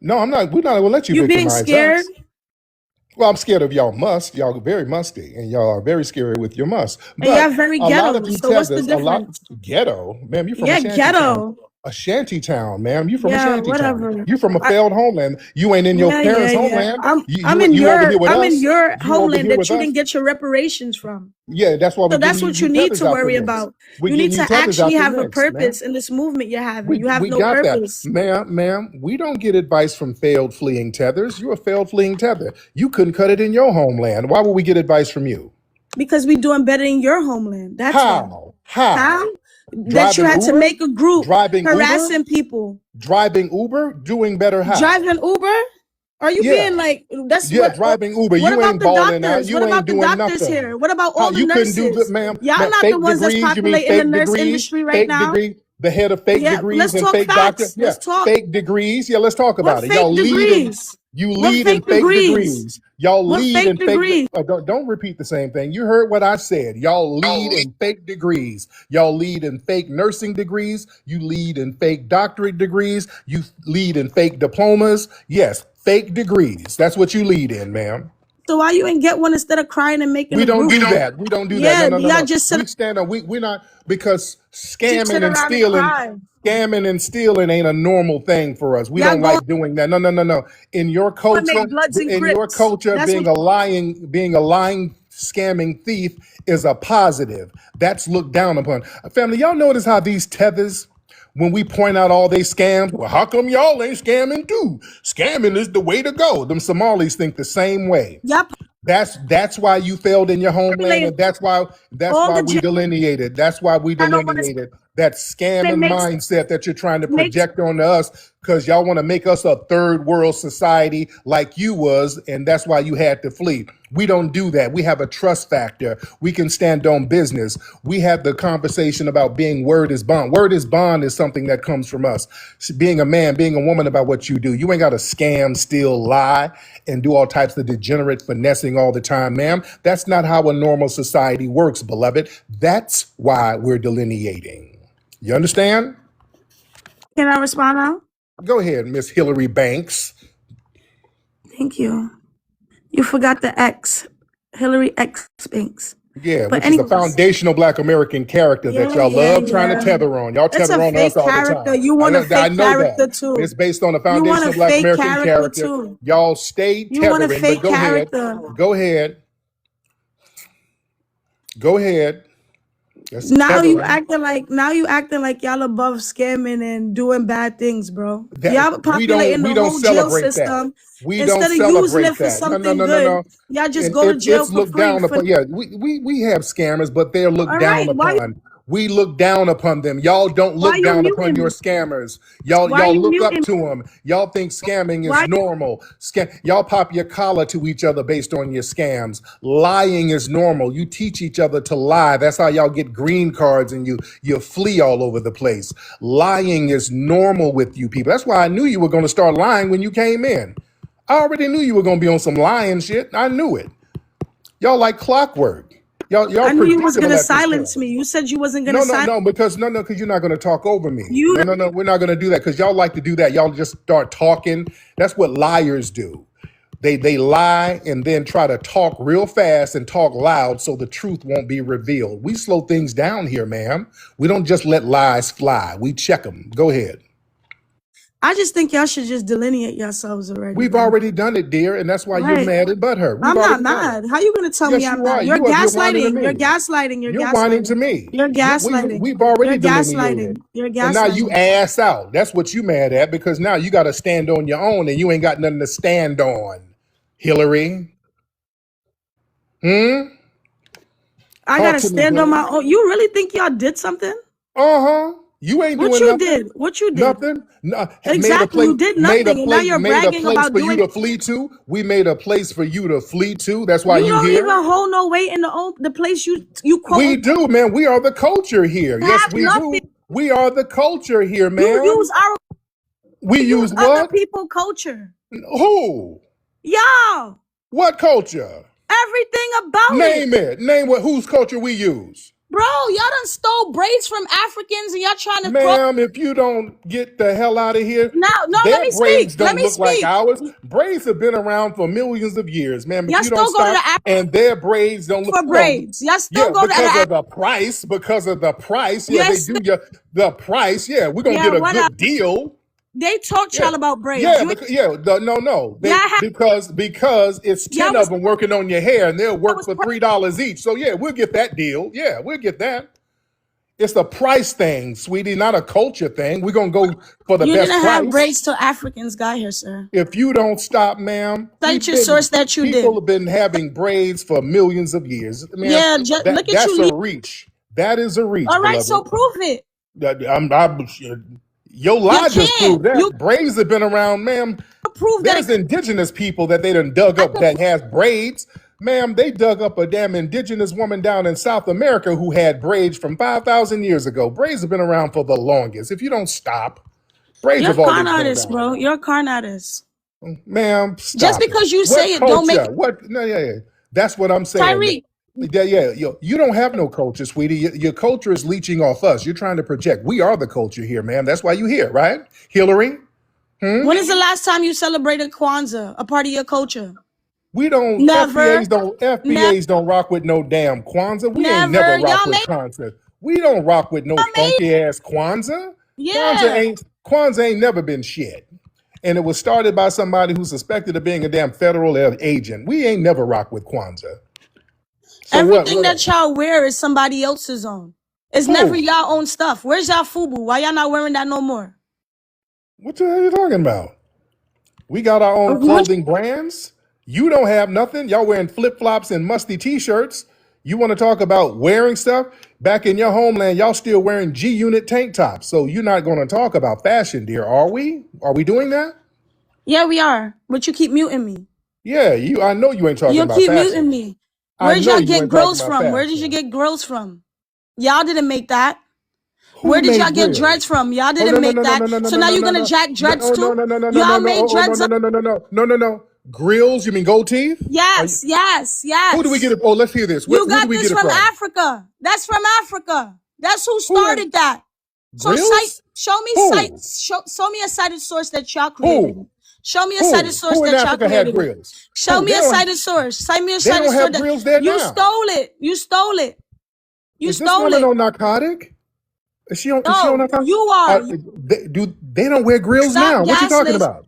[SPEAKER 2] No, I'm not. We're not going to let you
[SPEAKER 3] You being
[SPEAKER 2] victimize
[SPEAKER 3] scared.
[SPEAKER 2] us. Well, I'm scared of y'all must. Y'all are very musty, and y'all are very scary with your must.
[SPEAKER 3] And y'all
[SPEAKER 2] But
[SPEAKER 3] very
[SPEAKER 2] a lot of
[SPEAKER 3] ghetto.
[SPEAKER 2] you
[SPEAKER 3] So what's the
[SPEAKER 2] tethers, a lot
[SPEAKER 3] difference?
[SPEAKER 2] ghetto, ma'am. You're from a
[SPEAKER 3] Yeah,
[SPEAKER 2] shanty town.
[SPEAKER 3] ghetto.
[SPEAKER 2] A shanty town, ma'am. You from a
[SPEAKER 3] Yeah,
[SPEAKER 2] shanty town.
[SPEAKER 3] whatever.
[SPEAKER 2] You from a
[SPEAKER 3] I,
[SPEAKER 2] failed homeland. You ain't in your
[SPEAKER 3] yeah.
[SPEAKER 2] parents' homeland.
[SPEAKER 3] I'm in
[SPEAKER 2] You over here with
[SPEAKER 3] I'm in
[SPEAKER 2] us.
[SPEAKER 3] your
[SPEAKER 2] You over
[SPEAKER 3] homeland
[SPEAKER 2] here
[SPEAKER 3] that
[SPEAKER 2] with
[SPEAKER 3] you
[SPEAKER 2] us.
[SPEAKER 3] didn't get your reparations from.
[SPEAKER 2] Yeah, that's why
[SPEAKER 3] So
[SPEAKER 2] we're
[SPEAKER 3] that's
[SPEAKER 2] getting
[SPEAKER 3] what
[SPEAKER 2] you
[SPEAKER 3] you need
[SPEAKER 2] tethers
[SPEAKER 3] to
[SPEAKER 2] out the
[SPEAKER 3] worry
[SPEAKER 2] mix.
[SPEAKER 3] about.
[SPEAKER 2] We're
[SPEAKER 3] You need
[SPEAKER 2] getting you
[SPEAKER 3] to
[SPEAKER 2] tethers out
[SPEAKER 3] actually
[SPEAKER 2] the
[SPEAKER 3] have a
[SPEAKER 2] mix, man.
[SPEAKER 3] purpose in this movement you're having. You have
[SPEAKER 2] We
[SPEAKER 3] no
[SPEAKER 2] got that,
[SPEAKER 3] purpose.
[SPEAKER 2] ma'am. We don't get advice from failed fleeing tethers. You're a failed fleeing tether. You couldn't cut it in your homeland. Why would we get advice from you?
[SPEAKER 3] Because we doing better in your homeland. That's why. How? That you
[SPEAKER 2] Driving
[SPEAKER 3] had to
[SPEAKER 2] Uber?
[SPEAKER 3] make a group
[SPEAKER 2] Driving Uber?
[SPEAKER 3] harassing people.
[SPEAKER 2] Driving Uber? Doing better how?
[SPEAKER 3] Driving Uber? Are you
[SPEAKER 2] Yeah.
[SPEAKER 3] being like that's
[SPEAKER 2] Yeah,
[SPEAKER 3] what?
[SPEAKER 2] driving Uber.
[SPEAKER 3] What
[SPEAKER 2] You
[SPEAKER 3] about
[SPEAKER 2] ain't
[SPEAKER 3] the
[SPEAKER 2] balling out.
[SPEAKER 3] doctors?
[SPEAKER 2] You
[SPEAKER 3] What
[SPEAKER 2] ain't
[SPEAKER 3] about the
[SPEAKER 2] doing
[SPEAKER 3] doctors
[SPEAKER 2] nothing.
[SPEAKER 3] here? What about
[SPEAKER 2] How
[SPEAKER 3] all the
[SPEAKER 2] you couldn't do that,
[SPEAKER 3] nurses?
[SPEAKER 2] ma'am?
[SPEAKER 3] Y'all not the
[SPEAKER 2] Fake
[SPEAKER 3] ones that's
[SPEAKER 2] degrees? You mean
[SPEAKER 3] populating the
[SPEAKER 2] fake
[SPEAKER 3] nurse
[SPEAKER 2] degrees?
[SPEAKER 3] industry right
[SPEAKER 2] Fake
[SPEAKER 3] now.
[SPEAKER 2] degree? The head of fake
[SPEAKER 3] Yeah,
[SPEAKER 2] degrees
[SPEAKER 3] let's
[SPEAKER 2] and
[SPEAKER 3] talk
[SPEAKER 2] fake doctor?
[SPEAKER 3] facts.
[SPEAKER 2] Yeah,
[SPEAKER 3] Let's talk.
[SPEAKER 2] fake degrees. Yeah, let's talk
[SPEAKER 3] What
[SPEAKER 2] about it.
[SPEAKER 3] fake
[SPEAKER 2] Y'all lead in
[SPEAKER 3] degrees?
[SPEAKER 2] you
[SPEAKER 3] What
[SPEAKER 2] lead in
[SPEAKER 3] fake
[SPEAKER 2] fake
[SPEAKER 3] degrees?
[SPEAKER 2] degrees. Y'all
[SPEAKER 3] What
[SPEAKER 2] lead
[SPEAKER 3] fake
[SPEAKER 2] in fake.
[SPEAKER 3] degrees?
[SPEAKER 2] Don't repeat the same thing. You heard what I said. Y'all lead in fake degrees. Y'all lead in fake nursing degrees. You lead in fake doctorate degrees. You lead in fake diplomas. Yes, fake degrees. That's what you lead in, ma'am.
[SPEAKER 3] So why you ain't get one instead of crying and making
[SPEAKER 2] We
[SPEAKER 3] a
[SPEAKER 2] don't
[SPEAKER 3] group?
[SPEAKER 2] do that. We don't do that.
[SPEAKER 3] Yeah,
[SPEAKER 2] No.
[SPEAKER 3] y'all just sit
[SPEAKER 2] We stand on. We're not because
[SPEAKER 3] sit
[SPEAKER 2] scamming and
[SPEAKER 3] around and cry.
[SPEAKER 2] stealing ain't a normal thing for us. We
[SPEAKER 3] Y'all
[SPEAKER 2] don't
[SPEAKER 3] go
[SPEAKER 2] like doing that. No. In your
[SPEAKER 3] and make
[SPEAKER 2] culture,
[SPEAKER 3] Bloods and Crips. That's
[SPEAKER 2] being
[SPEAKER 3] what
[SPEAKER 2] a lying scamming thief is a positive. That's looked down upon. Family, y'all notice how these tethers, when we point out all they scams, well, how come y'all ain't scamming too? Scamming is the way to go. Them Somalis think the same way.
[SPEAKER 3] Yep.
[SPEAKER 2] That's why you failed in your homeland, and that's why
[SPEAKER 3] All
[SPEAKER 2] we
[SPEAKER 3] the
[SPEAKER 2] delineated. That's why we
[SPEAKER 3] I don't want to.
[SPEAKER 2] delineated that
[SPEAKER 3] It
[SPEAKER 2] scamming
[SPEAKER 3] makes
[SPEAKER 2] mindset that you're trying to
[SPEAKER 3] makes
[SPEAKER 2] project onto us because y'all want to make us a third world society like you was, and that's why you had to flee. We don't do that. We have a trust factor. We can stand on business. We have the conversation about being word is bond. Word is bond is something that comes from us. Being a man, being a woman about what you do. You ain't got to scam, steal, lie, and do all types of degenerate finessing all the time, ma'am. That's not how a normal society works, beloved. That's why we're delineating. You understand?
[SPEAKER 3] Can I respond now?
[SPEAKER 2] Go ahead, Miss Hillary Banks.
[SPEAKER 3] Thank you. You forgot the X, Hillary X Banks.
[SPEAKER 2] Yeah,
[SPEAKER 3] But
[SPEAKER 2] which is a
[SPEAKER 3] anyways,
[SPEAKER 2] foundational Black American character that
[SPEAKER 3] yeah,
[SPEAKER 2] y'all
[SPEAKER 3] yeah,
[SPEAKER 2] love trying to
[SPEAKER 3] yeah.
[SPEAKER 2] tether on. Y'all
[SPEAKER 3] It's
[SPEAKER 2] tether
[SPEAKER 3] a
[SPEAKER 2] on us
[SPEAKER 3] fake
[SPEAKER 2] all the
[SPEAKER 3] character.
[SPEAKER 2] time.
[SPEAKER 3] You want a
[SPEAKER 2] I
[SPEAKER 3] fake
[SPEAKER 2] know
[SPEAKER 3] character
[SPEAKER 2] that.
[SPEAKER 3] too.
[SPEAKER 2] It's based on a
[SPEAKER 3] You want a
[SPEAKER 2] foundational Black
[SPEAKER 3] fake
[SPEAKER 2] American
[SPEAKER 3] character
[SPEAKER 2] character.
[SPEAKER 3] too.
[SPEAKER 2] Y'all stay
[SPEAKER 3] You want a
[SPEAKER 2] tethering, but
[SPEAKER 3] fake
[SPEAKER 2] go ahead.
[SPEAKER 3] character.
[SPEAKER 2] Go ahead. Go ahead. That's
[SPEAKER 3] Now you
[SPEAKER 2] tethering.
[SPEAKER 3] acting like y'all above scamming and doing bad things, bro.
[SPEAKER 2] That
[SPEAKER 3] Y'all populating the
[SPEAKER 2] we don't
[SPEAKER 3] whole jail
[SPEAKER 2] celebrate that.
[SPEAKER 3] system
[SPEAKER 2] We don't
[SPEAKER 3] instead of using
[SPEAKER 2] celebrate
[SPEAKER 3] it for
[SPEAKER 2] that. No, no,
[SPEAKER 3] something
[SPEAKER 2] no, no,
[SPEAKER 3] good.
[SPEAKER 2] no.
[SPEAKER 3] Y'all just
[SPEAKER 2] And
[SPEAKER 3] go to jail
[SPEAKER 2] it's
[SPEAKER 3] for
[SPEAKER 2] looked
[SPEAKER 3] free
[SPEAKER 2] down
[SPEAKER 3] for.
[SPEAKER 2] upon. Yeah, we have scammers, but they're looked
[SPEAKER 3] All
[SPEAKER 2] down
[SPEAKER 3] right, why
[SPEAKER 2] upon. We look down upon them. Y'all don't look
[SPEAKER 3] you
[SPEAKER 2] down upon
[SPEAKER 3] muting
[SPEAKER 2] your
[SPEAKER 3] me?
[SPEAKER 2] scammers.
[SPEAKER 3] Why
[SPEAKER 2] Y'all
[SPEAKER 3] you
[SPEAKER 2] look up
[SPEAKER 3] muting?
[SPEAKER 2] to them. Y'all think scamming
[SPEAKER 3] Why
[SPEAKER 2] is normal. Y'all pop your collar to each other based on your scams. Lying is normal. You teach each other to lie. That's how y'all get green cards and you flee all over the place. Lying is normal with you people. That's why I knew you were going to start lying when you came in. I already knew you were going to be on some lying shit. I knew it. Y'all like clockwork. Y'all
[SPEAKER 3] I knew you was
[SPEAKER 2] predictable
[SPEAKER 3] gonna
[SPEAKER 2] at this point.
[SPEAKER 3] silence me. You said you wasn't gonna silence
[SPEAKER 2] Because you're not going to talk over me.
[SPEAKER 3] you.
[SPEAKER 2] No, we're not going to do that because y'all like to do that. Y'all just start talking. That's what liars do. They lie and then try to talk real fast and talk loud so the truth won't be revealed. We slow things down here, ma'am. We don't just let lies fly. We check them. Go ahead.
[SPEAKER 3] I just think y'all should just delineate yourselves already,
[SPEAKER 2] We've
[SPEAKER 3] bro.
[SPEAKER 2] already done it, dear, and that's why you're
[SPEAKER 3] Right.
[SPEAKER 2] mad at butthurt. We've
[SPEAKER 3] I'm not
[SPEAKER 2] already done it.
[SPEAKER 3] mad. How you gonna tell me
[SPEAKER 2] Yes,
[SPEAKER 3] I'm
[SPEAKER 2] you are.
[SPEAKER 3] mad? You're
[SPEAKER 2] You're whining to
[SPEAKER 3] gaslighting. You're
[SPEAKER 2] me.
[SPEAKER 3] gaslighting. You're
[SPEAKER 2] You're whining to
[SPEAKER 3] gaslighting.
[SPEAKER 2] me.
[SPEAKER 3] You're gaslighting.
[SPEAKER 2] We've already
[SPEAKER 3] You're
[SPEAKER 2] delineated.
[SPEAKER 3] gaslighting. You're
[SPEAKER 2] And now you
[SPEAKER 3] gaslighting.
[SPEAKER 2] ass out. That's what you mad at because now you got to stand on your own and you ain't got nothing to stand on. Hillary.
[SPEAKER 3] I
[SPEAKER 2] Talk
[SPEAKER 3] gotta
[SPEAKER 2] to me,
[SPEAKER 3] stand on
[SPEAKER 2] Hillary.
[SPEAKER 3] my own. You really think y'all did something?
[SPEAKER 2] Uh-huh. You ain't
[SPEAKER 3] What
[SPEAKER 2] doing
[SPEAKER 3] you
[SPEAKER 2] nothing.
[SPEAKER 3] did? What you did?
[SPEAKER 2] Nothing. No,
[SPEAKER 3] Exactly. You did nothing, and now you're
[SPEAKER 2] made a
[SPEAKER 3] bragging
[SPEAKER 2] place
[SPEAKER 3] about
[SPEAKER 2] for you
[SPEAKER 3] doing.
[SPEAKER 2] to flee to. We made a place for you to flee to. That's why
[SPEAKER 3] You
[SPEAKER 2] you
[SPEAKER 3] don't
[SPEAKER 2] here.
[SPEAKER 3] even hold no weight in the place you quote.
[SPEAKER 2] We do, man. We are the culture here. Yes,
[SPEAKER 3] Have
[SPEAKER 2] we
[SPEAKER 3] nothing.
[SPEAKER 2] do. We are the culture here,
[SPEAKER 3] You
[SPEAKER 2] ma'am.
[SPEAKER 3] use our.
[SPEAKER 2] We
[SPEAKER 3] You
[SPEAKER 2] use
[SPEAKER 3] use other
[SPEAKER 2] what?
[SPEAKER 3] people culture.
[SPEAKER 2] Who?
[SPEAKER 3] Y'all.
[SPEAKER 2] What culture?
[SPEAKER 3] Everything about it.
[SPEAKER 2] Name it. Name what? Whose culture we use?
[SPEAKER 3] Bro, y'all done stole braids from Africans and y'all trying to
[SPEAKER 2] Ma'am, if you don't get the hell out of here,
[SPEAKER 3] No, let
[SPEAKER 2] their
[SPEAKER 3] me
[SPEAKER 2] braids
[SPEAKER 3] speak. Let
[SPEAKER 2] don't
[SPEAKER 3] me
[SPEAKER 2] look like
[SPEAKER 3] speak.
[SPEAKER 2] ours. Braids have been around for millions of years, ma'am. If
[SPEAKER 3] Y'all
[SPEAKER 2] you don't
[SPEAKER 3] still go to
[SPEAKER 2] stop,
[SPEAKER 3] the Africa
[SPEAKER 2] and their braids don't look
[SPEAKER 3] for braids. Y'all still
[SPEAKER 2] yeah,
[SPEAKER 3] go to the
[SPEAKER 2] because
[SPEAKER 3] Africa.
[SPEAKER 2] of the price. Because of the price, yeah, they
[SPEAKER 3] Yes.
[SPEAKER 2] do the price. Yeah, we're gonna
[SPEAKER 3] Yeah,
[SPEAKER 2] get a
[SPEAKER 3] what
[SPEAKER 2] good deal.
[SPEAKER 3] They taught
[SPEAKER 2] Yeah,
[SPEAKER 3] y'all about braids.
[SPEAKER 2] yeah,
[SPEAKER 3] You
[SPEAKER 2] no.
[SPEAKER 3] y'all have
[SPEAKER 2] Because it's 10
[SPEAKER 3] y'all
[SPEAKER 2] of
[SPEAKER 3] was
[SPEAKER 2] them working on your hair, and they'll work for
[SPEAKER 3] pro-
[SPEAKER 2] $3 each. So yeah, we'll get that deal. Yeah, we'll get that. It's a price thing, sweetie, not a culture thing. We're gonna go for the
[SPEAKER 3] you
[SPEAKER 2] best
[SPEAKER 3] didn't have
[SPEAKER 2] price.
[SPEAKER 3] braids till Africans got here, sir.
[SPEAKER 2] If you don't stop, ma'am,
[SPEAKER 3] Cite your source that you
[SPEAKER 2] people
[SPEAKER 3] did.
[SPEAKER 2] have been having braids for millions of years, ma'am.
[SPEAKER 3] Yeah, look at
[SPEAKER 2] That's
[SPEAKER 3] you.
[SPEAKER 2] a reach. That is a reach,
[SPEAKER 3] All right, so
[SPEAKER 2] beloved.
[SPEAKER 3] prove it.
[SPEAKER 2] Your
[SPEAKER 3] You
[SPEAKER 2] lie just
[SPEAKER 3] can't.
[SPEAKER 2] proved that.
[SPEAKER 3] You
[SPEAKER 2] Braids have been around, ma'am.
[SPEAKER 3] prove that
[SPEAKER 2] There's indigenous people that they done dug up that has braids. Ma'am, they dug up a damn indigenous woman down in South America who had braids from 5,000 years ago. Braids have been around for the longest. If you don't stop, braids
[SPEAKER 3] you're a
[SPEAKER 2] have always
[SPEAKER 3] con
[SPEAKER 2] been
[SPEAKER 3] artist,
[SPEAKER 2] around.
[SPEAKER 3] bro. You're a con artist.
[SPEAKER 2] Ma'am, stop
[SPEAKER 3] Just
[SPEAKER 2] it.
[SPEAKER 3] because you
[SPEAKER 2] What
[SPEAKER 3] say it, don't make
[SPEAKER 2] culture?
[SPEAKER 3] it.
[SPEAKER 2] What? No, yeah. That's what I'm saying.
[SPEAKER 3] Tariq,
[SPEAKER 2] Yeah. You don't have no culture, sweetie. Your culture is leeching off us. You're trying to project. We are the culture here, ma'am. That's why you here, right? Hillary?
[SPEAKER 3] when is the last time you celebrated Kwanzaa, a part of your culture?
[SPEAKER 2] We don't
[SPEAKER 3] Never.
[SPEAKER 2] FBAs don't rock with no damn Kwanzaa. We ain't
[SPEAKER 3] Never.
[SPEAKER 2] never rock
[SPEAKER 3] Y'all
[SPEAKER 2] with
[SPEAKER 3] made.
[SPEAKER 2] Kwanzaa. We don't rock with no
[SPEAKER 3] Y'all made.
[SPEAKER 2] funky ass Kwanzaa.
[SPEAKER 3] Yeah.
[SPEAKER 2] Kwanzaa ain't never been shit. And it was started by somebody who's suspected of being a damn federal agent. We ain't never rock with Kwanzaa. So what?
[SPEAKER 3] Everything
[SPEAKER 2] What
[SPEAKER 3] that
[SPEAKER 2] else?
[SPEAKER 3] y'all wear is somebody else's own. It's never
[SPEAKER 2] Who?
[SPEAKER 3] y'all own stuff. Where's y'all FUBU? Why y'all not wearing that no more?
[SPEAKER 2] What the hell are you talking about? We got our own
[SPEAKER 3] What?
[SPEAKER 2] clothing brands. You don't have nothing. Y'all wearing flip flops and musty t-shirts. You want to talk about wearing stuff? Back in your homeland, y'all still wearing G Unit tank tops. So you're not going to talk about fashion, dear, are we? Are we doing that?
[SPEAKER 3] Yeah, we are. But you keep muting me.
[SPEAKER 2] Yeah, you. I know you ain't talking
[SPEAKER 3] You
[SPEAKER 2] about
[SPEAKER 3] keep muting
[SPEAKER 2] fashion.
[SPEAKER 3] me.
[SPEAKER 2] I
[SPEAKER 3] Where'd
[SPEAKER 2] know
[SPEAKER 3] y'all
[SPEAKER 2] you
[SPEAKER 3] get
[SPEAKER 2] ain't talking
[SPEAKER 3] grills
[SPEAKER 2] about
[SPEAKER 3] from? Where did you
[SPEAKER 2] fashion.
[SPEAKER 3] get grills from? Y'all didn't make that.
[SPEAKER 2] Who
[SPEAKER 3] Where did y'all
[SPEAKER 2] made
[SPEAKER 3] get dreads
[SPEAKER 2] grills?
[SPEAKER 3] from? Y'all
[SPEAKER 2] Oh
[SPEAKER 3] didn't
[SPEAKER 2] no no
[SPEAKER 3] make
[SPEAKER 2] no no
[SPEAKER 3] that.
[SPEAKER 2] no no no
[SPEAKER 3] So
[SPEAKER 2] no
[SPEAKER 3] now
[SPEAKER 2] no
[SPEAKER 3] you're
[SPEAKER 2] no
[SPEAKER 3] gonna
[SPEAKER 2] no
[SPEAKER 3] jack
[SPEAKER 2] no
[SPEAKER 3] dreads
[SPEAKER 2] oh, no
[SPEAKER 3] too?
[SPEAKER 2] no no no no no
[SPEAKER 3] Y'all
[SPEAKER 2] no
[SPEAKER 3] made
[SPEAKER 2] oh no
[SPEAKER 3] dreads
[SPEAKER 2] no
[SPEAKER 3] up?
[SPEAKER 2] no no no no no no no grills. You mean gold teeth? Are you?
[SPEAKER 3] Yes, yes,
[SPEAKER 2] Who do we get
[SPEAKER 3] yes.
[SPEAKER 2] it? Oh, let's hear this.
[SPEAKER 3] You
[SPEAKER 2] Who do
[SPEAKER 3] got
[SPEAKER 2] we
[SPEAKER 3] this
[SPEAKER 2] get it
[SPEAKER 3] from
[SPEAKER 2] from?
[SPEAKER 3] Africa. That's from Africa. That's who
[SPEAKER 2] Who?
[SPEAKER 3] started that. So
[SPEAKER 2] Grills? Who?
[SPEAKER 3] show me a cited source that y'all created.
[SPEAKER 2] Who?
[SPEAKER 3] Show me a cited
[SPEAKER 2] Who?
[SPEAKER 3] source
[SPEAKER 2] Who in
[SPEAKER 3] that y'all
[SPEAKER 2] Africa had
[SPEAKER 3] created it.
[SPEAKER 2] grills?
[SPEAKER 3] Show
[SPEAKER 2] Who?
[SPEAKER 3] me a cited source. Cite me a
[SPEAKER 2] They
[SPEAKER 3] cited
[SPEAKER 2] don't
[SPEAKER 3] source
[SPEAKER 2] have
[SPEAKER 3] that
[SPEAKER 2] grills there
[SPEAKER 3] you
[SPEAKER 2] now.
[SPEAKER 3] stole it. You stole it. You
[SPEAKER 2] Is this
[SPEAKER 3] stole
[SPEAKER 2] woman
[SPEAKER 3] it.
[SPEAKER 2] on narcotic? Is she on
[SPEAKER 3] No,
[SPEAKER 2] narcotic?
[SPEAKER 3] you are.
[SPEAKER 2] They don't wear grills
[SPEAKER 3] Stop
[SPEAKER 2] now? What you talking
[SPEAKER 3] gaslit.
[SPEAKER 2] about?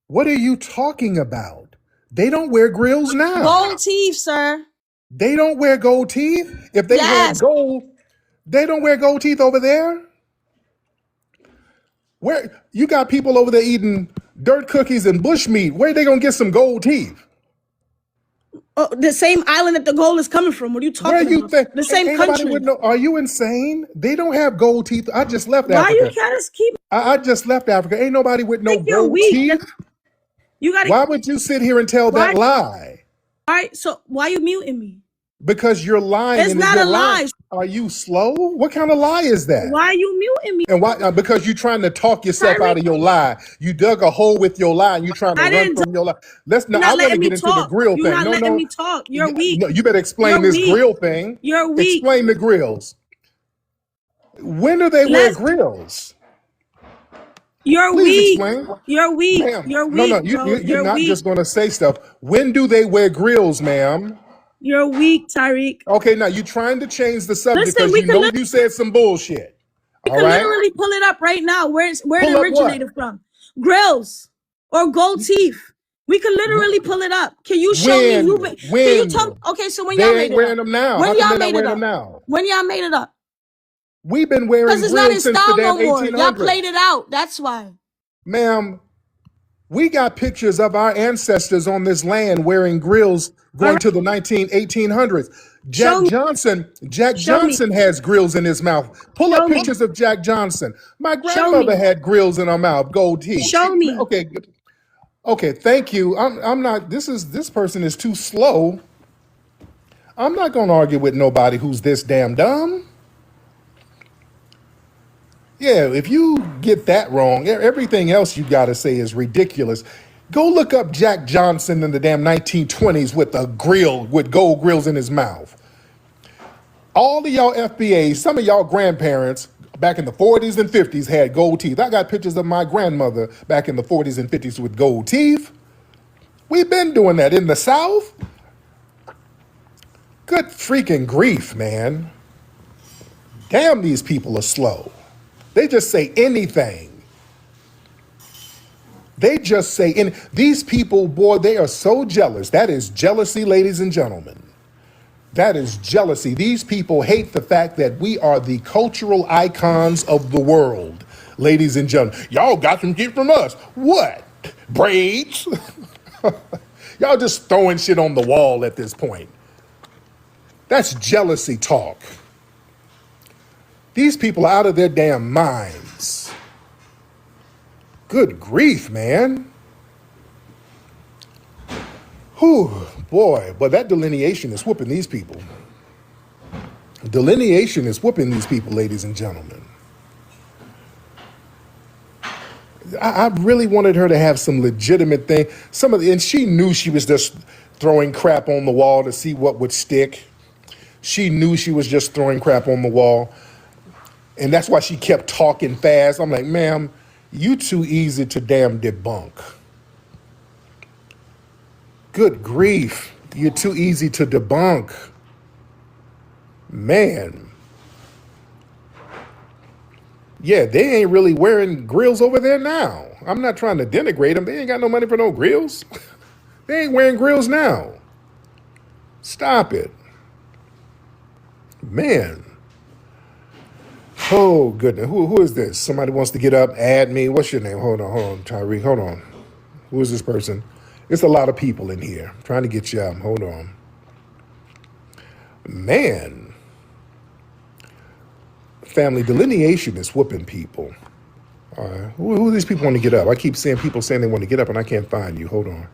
[SPEAKER 2] What are you talking about? They don't wear grills now.
[SPEAKER 3] Gold teeth, sir.
[SPEAKER 2] They don't wear gold teeth. If they had
[SPEAKER 3] Yes.
[SPEAKER 2] gold, they don't wear gold teeth over there. Where you got people over there eating dirt cookies and bushmeat? Where they gonna get some gold teeth?
[SPEAKER 3] Oh, the same island that the gold is coming from. What are you
[SPEAKER 2] Where
[SPEAKER 3] talking
[SPEAKER 2] you
[SPEAKER 3] about?
[SPEAKER 2] think?
[SPEAKER 3] The same
[SPEAKER 2] Ain't nobody
[SPEAKER 3] country.
[SPEAKER 2] would know. Are you insane? They don't have gold teeth. I just left
[SPEAKER 3] Why you
[SPEAKER 2] Africa.
[SPEAKER 3] gotta keep
[SPEAKER 2] I just left Africa. Ain't nobody with no
[SPEAKER 3] think you're
[SPEAKER 2] gold
[SPEAKER 3] weak?
[SPEAKER 2] teeth.
[SPEAKER 3] You gotta
[SPEAKER 2] Why would you sit here and tell that
[SPEAKER 3] why
[SPEAKER 2] lie?
[SPEAKER 3] so why you muting me?
[SPEAKER 2] Because you're lying,
[SPEAKER 3] It's
[SPEAKER 2] and
[SPEAKER 3] not
[SPEAKER 2] you're
[SPEAKER 3] a
[SPEAKER 2] lying.
[SPEAKER 3] lie.
[SPEAKER 2] Are you slow? What kind of lie is that?
[SPEAKER 3] Why are you muting me?
[SPEAKER 2] And why? Because you're trying to talk yourself
[SPEAKER 3] Tariq,
[SPEAKER 2] out of your lie. You dug a hole with your lie, and you're trying to
[SPEAKER 3] I
[SPEAKER 2] run
[SPEAKER 3] didn't
[SPEAKER 2] from your lie. Let's
[SPEAKER 3] you're
[SPEAKER 2] not. I
[SPEAKER 3] not
[SPEAKER 2] want to
[SPEAKER 3] letting me
[SPEAKER 2] get into the
[SPEAKER 3] talk.
[SPEAKER 2] grill
[SPEAKER 3] You're
[SPEAKER 2] thing.
[SPEAKER 3] not
[SPEAKER 2] No,
[SPEAKER 3] letting
[SPEAKER 2] no,
[SPEAKER 3] me talk. You're weak.
[SPEAKER 2] no. You better explain
[SPEAKER 3] You're
[SPEAKER 2] this
[SPEAKER 3] weak.
[SPEAKER 2] grill thing.
[SPEAKER 3] You're weak.
[SPEAKER 2] Explain the grills. When do they wear
[SPEAKER 3] Let's
[SPEAKER 2] grills?
[SPEAKER 3] you're
[SPEAKER 2] Please
[SPEAKER 3] weak.
[SPEAKER 2] explain,
[SPEAKER 3] You're weak.
[SPEAKER 2] ma'am.
[SPEAKER 3] You're
[SPEAKER 2] No, no.
[SPEAKER 3] weak, bro.
[SPEAKER 2] You're
[SPEAKER 3] You're
[SPEAKER 2] not
[SPEAKER 3] weak.
[SPEAKER 2] just going to say stuff. When do they wear grills, ma'am?
[SPEAKER 3] You're weak, Tariq.
[SPEAKER 2] Okay, now you're trying to change the subject
[SPEAKER 3] Listen,
[SPEAKER 2] because you know you said some bullshit.
[SPEAKER 3] we
[SPEAKER 2] All
[SPEAKER 3] could
[SPEAKER 2] right?
[SPEAKER 3] literally pull it up right now. Where it
[SPEAKER 2] Pull up what?
[SPEAKER 3] originated from? Grills or gold teeth. We could literally pull it up. Can you show me can you tell me?
[SPEAKER 2] When?
[SPEAKER 3] Okay, so when y'all
[SPEAKER 2] They
[SPEAKER 3] made
[SPEAKER 2] ain't
[SPEAKER 3] it up?
[SPEAKER 2] wearing them now. How
[SPEAKER 3] When
[SPEAKER 2] come
[SPEAKER 3] y'all
[SPEAKER 2] they're not
[SPEAKER 3] made it
[SPEAKER 2] wearing them
[SPEAKER 3] up?
[SPEAKER 2] now?
[SPEAKER 3] When y'all made it up?
[SPEAKER 2] We've been
[SPEAKER 3] Because
[SPEAKER 2] wearing
[SPEAKER 3] it's not in
[SPEAKER 2] grills since the
[SPEAKER 3] style
[SPEAKER 2] damn
[SPEAKER 3] no more. Y'all played
[SPEAKER 2] 1800s.
[SPEAKER 3] it out. That's why.
[SPEAKER 2] Ma'am, we got pictures of our ancestors on this land wearing grills
[SPEAKER 3] All
[SPEAKER 2] going
[SPEAKER 3] right.
[SPEAKER 2] to the 1800s.
[SPEAKER 3] Show me.
[SPEAKER 2] Jack
[SPEAKER 3] Show me.
[SPEAKER 2] Johnson has grills in his mouth. Pull up
[SPEAKER 3] Show me.
[SPEAKER 2] pictures of Jack Johnson. My
[SPEAKER 3] Show
[SPEAKER 2] grandmother
[SPEAKER 3] me.
[SPEAKER 2] had grills in her mouth, gold teeth.
[SPEAKER 3] Show me.
[SPEAKER 2] Okay, okay, thank you. I'm not. This person is too slow. I'm not gonna argue with nobody who's this damn dumb. Yeah, if you get that wrong, everything else you gotta say is ridiculous. Go look up Jack Johnson in the damn 1920s with a grill with gold grills in his mouth. All of y'all FBAs, some of y'all grandparents back in the 40s and 50s had gold teeth. I got pictures of my grandmother back in the 40s and 50s with gold teeth. We've been doing that in the South. Good freaking grief, man. Damn, these people are slow. They just say anything. They just say, and these people, boy, they are so jealous. That is jealousy, ladies and gentlemen. That is jealousy. These people hate the fact that we are the cultural icons of the world, ladies and gentlemen. Y'all got some shit from us. What? Braids? Y'all just throwing shit on the wall at this point. That's jealousy talk. These people are out of their damn minds. Good grief, man. Whew, boy, but that delineation is whooping these people. Delineation is whooping these people, ladies and gentlemen. I really wanted her to have some legitimate thing. And she knew she was just throwing crap on the wall to see what would stick. She knew she was just throwing crap on the wall. And that's why she kept talking fast. I'm like, ma'am, you too easy to damn debunk. Good grief. You're too easy to debunk. Man. Yeah, they ain't really wearing grills over there now. I'm not trying to denigrate them. They ain't got no money for no grills. They ain't wearing grills now. Stop it. Man. Oh, goodness. Who is this? Somebody wants to get up, add me. What's your name? Hold on, Tariq. Hold on. Who is this person? It's a lot of people in here. I'm trying to get you up. Hold on. Man. Family delineation is whooping people. All right. Who these people want to get up? I keep seeing people saying they want to get up and I can't find you. Hold on.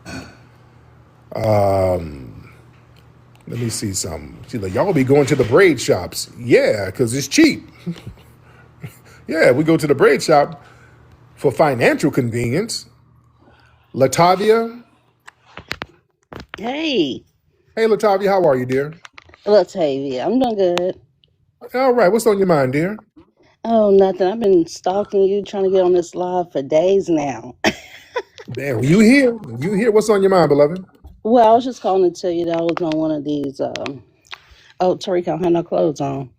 [SPEAKER 2] Let me see something. She's like, y'all be going to the braid shops. Yeah, because it's cheap. Yeah, we go to the braid shop for financial convenience. Latavia.
[SPEAKER 4] Hey,
[SPEAKER 2] Hey, Latavia, how are you, dear?
[SPEAKER 4] Latavia, I'm doing good.
[SPEAKER 2] All right, what's on your mind, dear?
[SPEAKER 4] Oh, nothing. I've been stalking you, trying to get on this live for days now.
[SPEAKER 2] Damn, you here? You here? What's on your mind, beloved?
[SPEAKER 4] Well, I was just calling to tell you that I was on one of these. Oh, Tariq, I don't have no clothes on.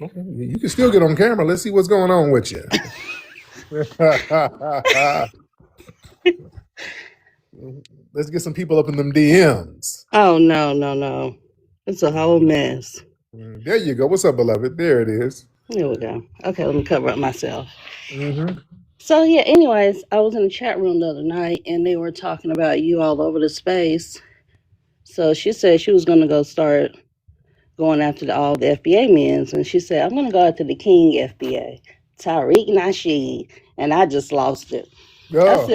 [SPEAKER 2] Okay, you can still get on camera. Let's see what's going on with you. Let's get some people up in them DMs.
[SPEAKER 4] Oh, no. It's a whole mess.
[SPEAKER 2] There you go. What's up, beloved? There it is.
[SPEAKER 4] Here we go. Okay, let me cover up myself.
[SPEAKER 2] Mm-hmm.
[SPEAKER 4] So, yeah, anyways, I was in the chat room the other night and they were talking about you all over the space. So she said she was going to go start going after all the FBA men's. And she said, I'm going to go after the King FBA, Tariq Nasheed. And I just lost it.
[SPEAKER 2] Oh.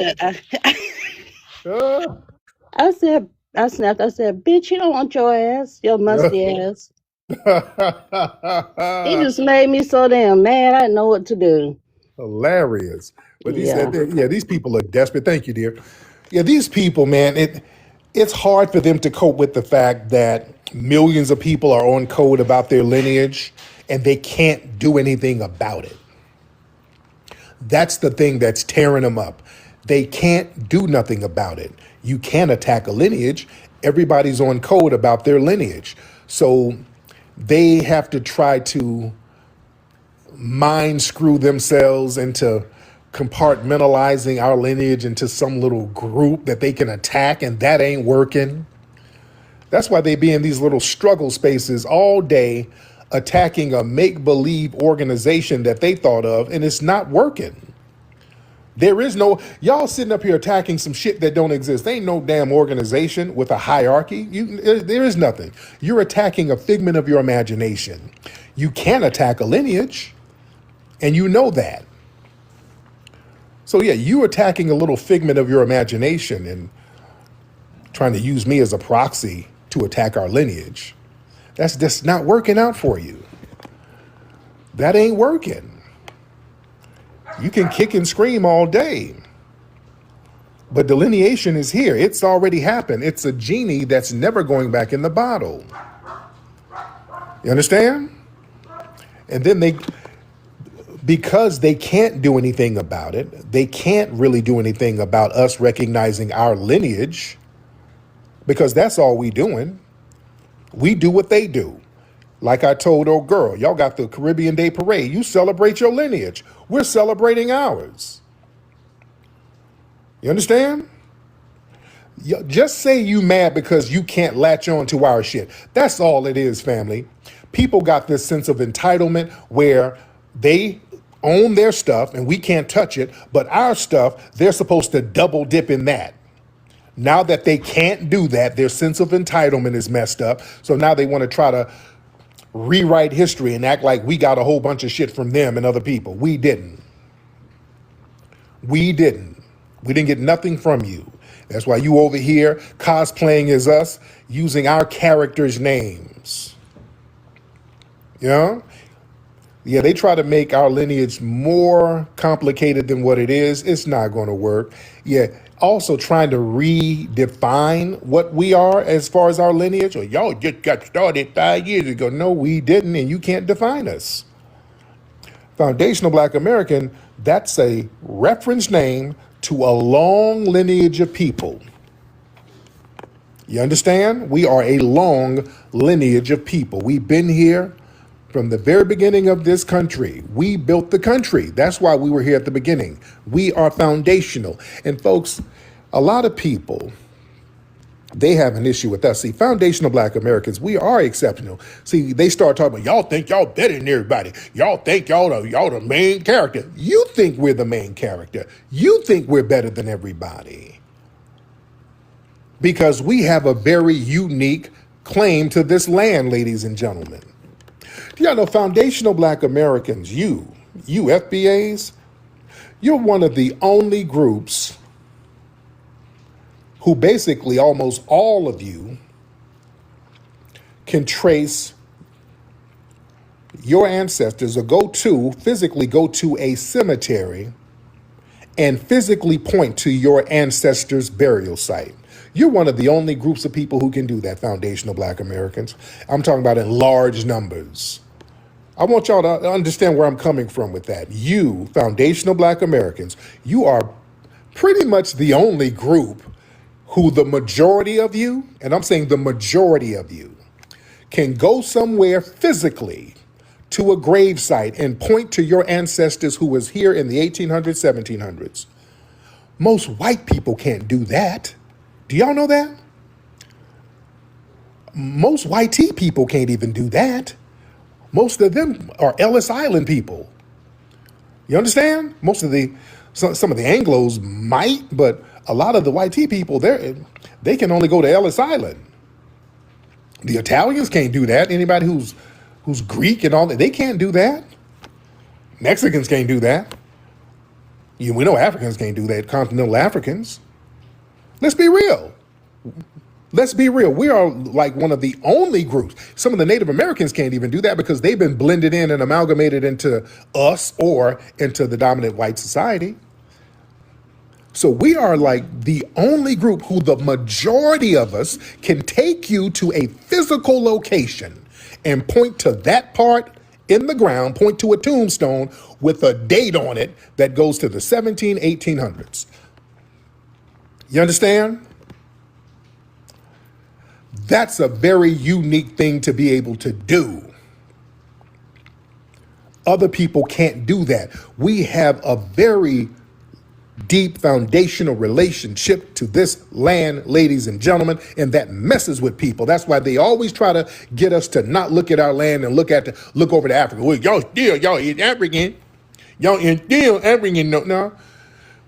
[SPEAKER 4] I said, I snapped. I said, bitch, you don't want your ass, your musty ass. He just made me so damn mad. I didn't know what to do.
[SPEAKER 2] Hilarious. But
[SPEAKER 4] Yeah.
[SPEAKER 2] these people are desperate. Thank you, dear. Yeah, these people, man, it's hard for them to cope with the fact that millions of people are on code about their lineage and they can't do anything about it. That's the thing that's tearing them up. They can't do nothing about it. You can't attack a lineage. Everybody's on code about their lineage. So they have to try to mind screw themselves into compartmentalizing our lineage into some little group that they can attack, and that ain't working. That's why they be in these little struggle spaces all day attacking a make-believe organization that they thought of, and it's not working. There is no, y'all sitting up here attacking some shit that don't exist. There ain't no damn organization with a hierarchy. There is nothing. You're attacking a figment of your imagination. You can attack a lineage, and you know that. So yeah, you attacking a little figment of your imagination and trying to use me as a proxy to attack our lineage. That's just not working out for you. That ain't working. You can kick and scream all day. But delineation is here. It's already happened. It's a genie that's never going back in the bottle. You understand? And then because they can't do anything about it, they can't really do anything about us recognizing our lineage, because that's all we doing. We do what they do. Like I told old girl, y'all got the Caribbean Day Parade. You celebrate your lineage. We're celebrating ours. You understand? Just say you mad because you can't latch on to our shit. That's all it is, family. People got this sense of entitlement where they own their stuff and we can't touch it, but our stuff, they're supposed to double dip in that. Now that they can't do that, their sense of entitlement is messed up. So now they want to try to rewrite history and act like we got a whole bunch of shit from them and other people. We didn't. We didn't get nothing from you. That's why you over here cosplaying as us, using our characters' names. You know? Yeah, they try to make our lineage more complicated than what it is. It's not going to work. Yeah, also trying to redefine what we are as far as our lineage. Or y'all just got started 5 years ago. No, we didn't, and you can't define us. Foundational Black American, that's a reference name to a long lineage of people. You understand? We are a long lineage of people. We've been here from the very beginning of this country. We built the country. That's why we were here at the beginning. We are foundational. And folks, a lot of people They have an issue with us. See, foundational Black Americans, we are exceptional. See, they start talking about, y'all think y'all better than everybody. Y'all think y'all the main character. You think we're the main character. You think we're better than everybody. Because we have a very unique claim to this land, ladies and gentlemen. Do y'all know foundational Black Americans, you FBAs, you're one of the only groups who basically almost all of you can trace your ancestors or physically go to a cemetery and physically point to your ancestors' burial site. You're one of the only groups of people who can do that, foundational Black Americans. I'm talking about in large numbers. I want y'all to understand where I'm coming from with that. You, foundational Black Americans, you are pretty much the only group who the majority of you, and I'm saying the majority of you, can go somewhere physically to a grave site and point to your ancestors who was here in the 1800s, 1700s. Most white people can't do that. Do y'all know that? Most white people can't even do that. Most of them are Ellis Island people. You understand? Some of the Anglos might, but a lot of the white people, they can only go to Ellis Island. The Italians can't do that. Anybody who's Greek and all that, they can't do that. Mexicans can't do that. We know Africans can't do that, continental Africans. Let's be real. Let's be real. We are like one of the only groups. Some of the Native Americans can't even do that because they've been blended in and amalgamated into us or into the dominant white society. So we are like the only group who the majority of us can take you to a physical location and point to that part in the ground, point to a tombstone with a date on it that goes to the 1800s. You understand? That's a very unique thing to be able to do. Other people can't do that. We have a very deep foundational relationship to this land, ladies and gentlemen, and that messes with people. That's why they always try to get us to not look at our land and look over to Africa. Well, y'all is African. Y'all is still African. No.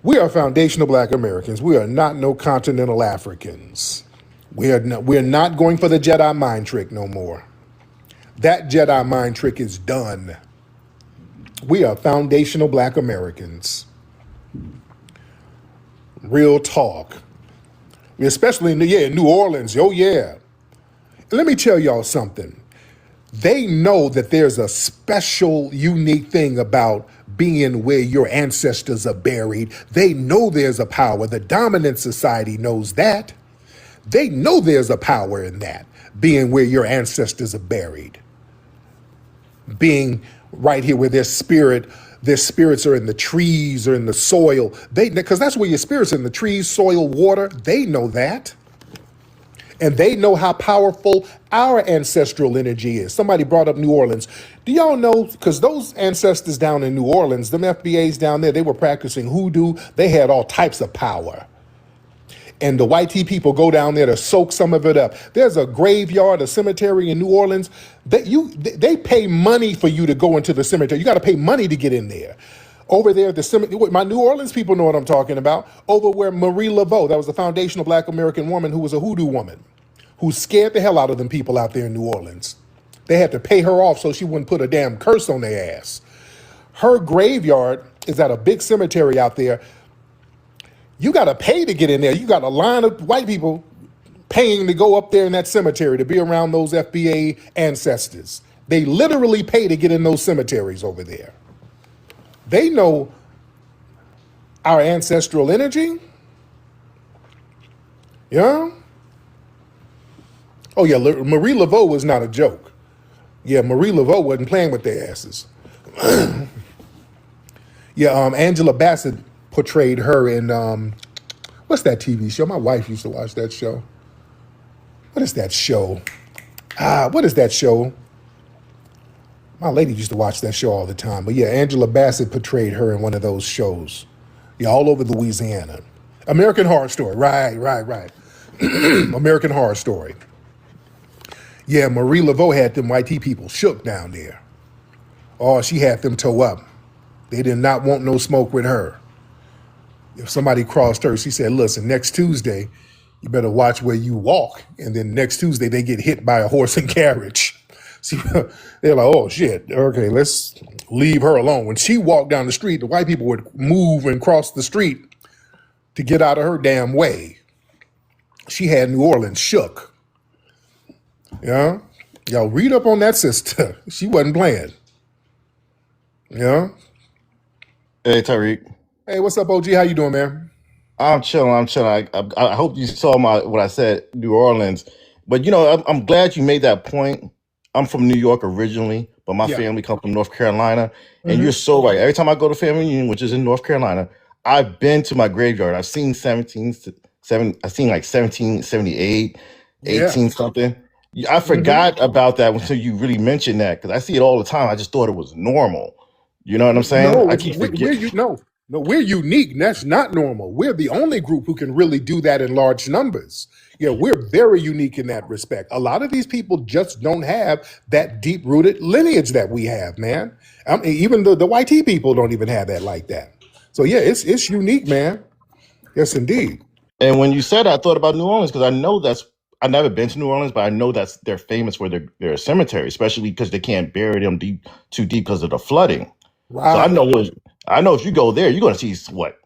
[SPEAKER 2] We are foundational Black Americans. We are not no continental Africans. We're not going for the Jedi mind trick no more. That Jedi mind trick is done. We are foundational Black Americans. Real talk. Especially in New Orleans. Oh, yeah. Let me tell y'all something. They know that there's a special, unique thing about being where your ancestors are buried. They know there's a power. The dominant society knows that. They know there's a power in that, being where your ancestors are buried. Being right here where their spirits are in the trees or in the soil. Because that's where your spirits are, in the trees, soil, water. They know that. And they know how powerful our ancestral energy is. Somebody brought up New Orleans. Do y'all know, because those ancestors down in New Orleans, them FBAs down there, they were practicing hoodoo. They had all types of power. And the white people go down there to soak some of it up. There's a graveyard, a cemetery in New Orleans. They pay money for you to go into the cemetery. You got to pay money to get in there. Over there at the cemetery, my New Orleans people know what I'm talking about. Over where Marie Laveau, that was the foundational Black American woman who was a hoodoo woman, who scared the hell out of them people out there in New Orleans. They had to pay her off so she wouldn't put a damn curse on their ass. Her graveyard is at a big cemetery out there. You got to pay to get in there. You got a line of white people paying to go up there in that cemetery to be around those FBA ancestors. They literally pay to get in those cemeteries over there. They know our ancestral energy. Yeah. Oh, yeah, Marie Laveau was not a joke. Yeah, Marie Laveau wasn't playing with their asses. Angela Bassett portrayed her in, what's that TV show? My wife used to watch that show. What is that show? What is that show? My lady used to watch that show all the time. But yeah, Angela Bassett portrayed her in one of those shows. Yeah, all over Louisiana. American Horror Story. Right. American Horror Story. Yeah, Marie Laveau had them YT people shook down there. Oh, she had them toe up. They did not want no smoke with her. If somebody crossed her, she said, listen, next Tuesday, you better watch where you walk. And then next Tuesday, they get hit by a horse and carriage. See, they're like, oh, shit. Okay, let's leave her alone. When she walked down the street, the white people would move and cross the street to get out of her damn way. She had New Orleans shook. Yeah? Y'all read up on that sister. She wasn't playing. Yeah?
[SPEAKER 5] Hey, Tariq.
[SPEAKER 2] Hey, what's up, OG? How you doing, man?
[SPEAKER 5] I'm chilling. I hope you saw what I said, New Orleans. But, I'm glad you made that point. I'm from New York originally, but my family comes from North Carolina. And you're so right. Every time I go to family reunion, which is in North Carolina, I've been to my graveyard. I've seen 1778, 18 something. I forgot about that until you really mentioned that, because I see it all the time. I just thought it was normal. You know what I'm saying?
[SPEAKER 2] No,
[SPEAKER 5] I keep forgetting.
[SPEAKER 2] we're unique. That's not normal. We're the only group who can really do that in large numbers. Yeah, we're very unique in that respect. A lot of these people just don't have that deep-rooted lineage that we have, man. Even the YT people don't even have that like that. So yeah, it's unique, man. Yes, indeed.
[SPEAKER 5] And when you said that, I thought about New Orleans, because I know I've never been to New Orleans, but I know they're famous for their cemetery, especially because they can't bury them too deep because of the flooding.
[SPEAKER 2] Right.
[SPEAKER 5] So I know if you go there, you're going to see what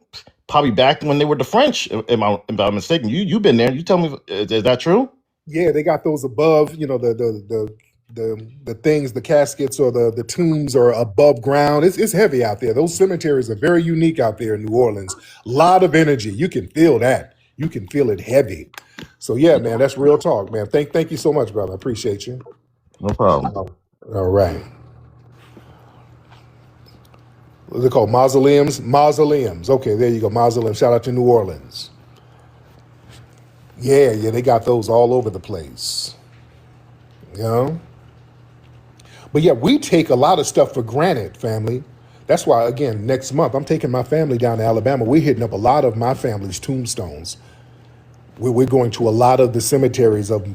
[SPEAKER 5] probably back when they were the French. If I'm mistaken, you've been there. You tell me, is that true?
[SPEAKER 2] Yeah, they got those above. The things, the caskets or the tombs are above ground. It's heavy out there. Those cemeteries are very unique out there in New Orleans. A lot of energy. You can feel that. You can feel it heavy. So yeah, man, that's real talk, man. Thank you so much, brother. I appreciate you.
[SPEAKER 5] No problem.
[SPEAKER 2] All right. What are they called? Mausoleums? Mausoleums. Okay, there you go. Mausoleum. Shout out to New Orleans. Yeah, they got those all over the place. You know? But yeah, we take a lot of stuff for granted, family. That's why, again, next month, I'm taking my family down to Alabama. We're hitting up a lot of my family's tombstones. We're going to a lot of the cemeteries of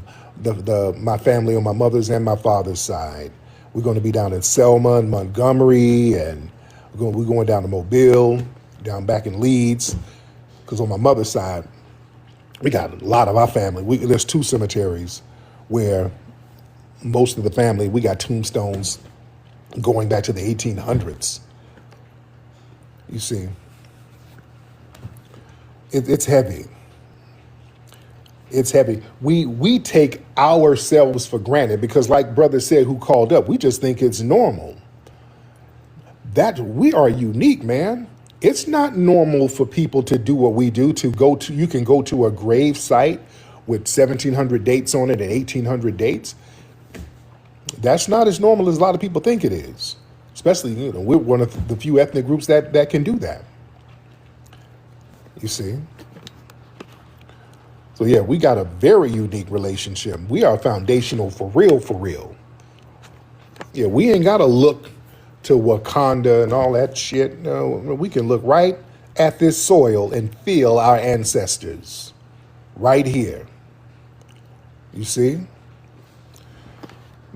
[SPEAKER 2] my family on my mother's and my father's side. We're going to be down in Selma and Montgomery, and we're going down to Mobile, down back in Leeds, because on my mother's side, we got a lot of our family. There's 2 cemeteries where most of the family, we got tombstones going back to the 1800s. You see, it's heavy. It's heavy. We take ourselves for granted because, like brother said who called up, we just think it's normal. That we are unique, man. It's not normal for people to do what we do, you can go to a grave site with 1,700 dates on it and 1,800 dates. That's not as normal as a lot of people think it is. Especially, we're one of the few ethnic groups that can do that. You see? So yeah, we got a very unique relationship. We are foundational for real, for real. Yeah, we ain't got to look to Wakanda and all that shit. No, we can look right at this soil and feel our ancestors right here. You see?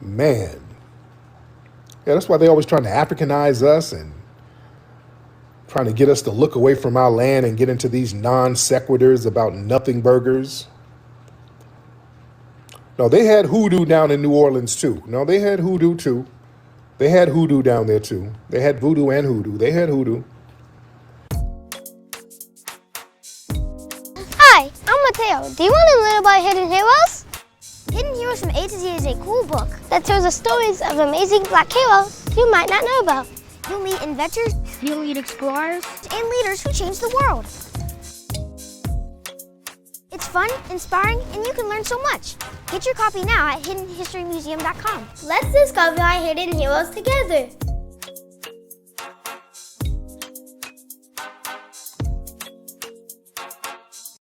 [SPEAKER 2] Man. Yeah, that's why they're always trying to Africanize us and trying to get us to look away from our land and get into these non sequiturs about nothing burgers. No, they had hoodoo down in New Orleans too. No, they had hoodoo too. They had hoodoo down there too. They had voodoo and hoodoo. They had hoodoo.
[SPEAKER 6] Hi, I'm Mateo. Do you want to learn about Hidden Heroes? Hidden Heroes from A to Z is a cool book that tells the stories of amazing black heroes you might not know about. You'll meet inventors, you'll meet explorers, and leaders who change the world. It's fun, inspiring, and you can learn so much. Get your copy now at hiddenhistorymuseum.com. Let's discover our hidden heroes together.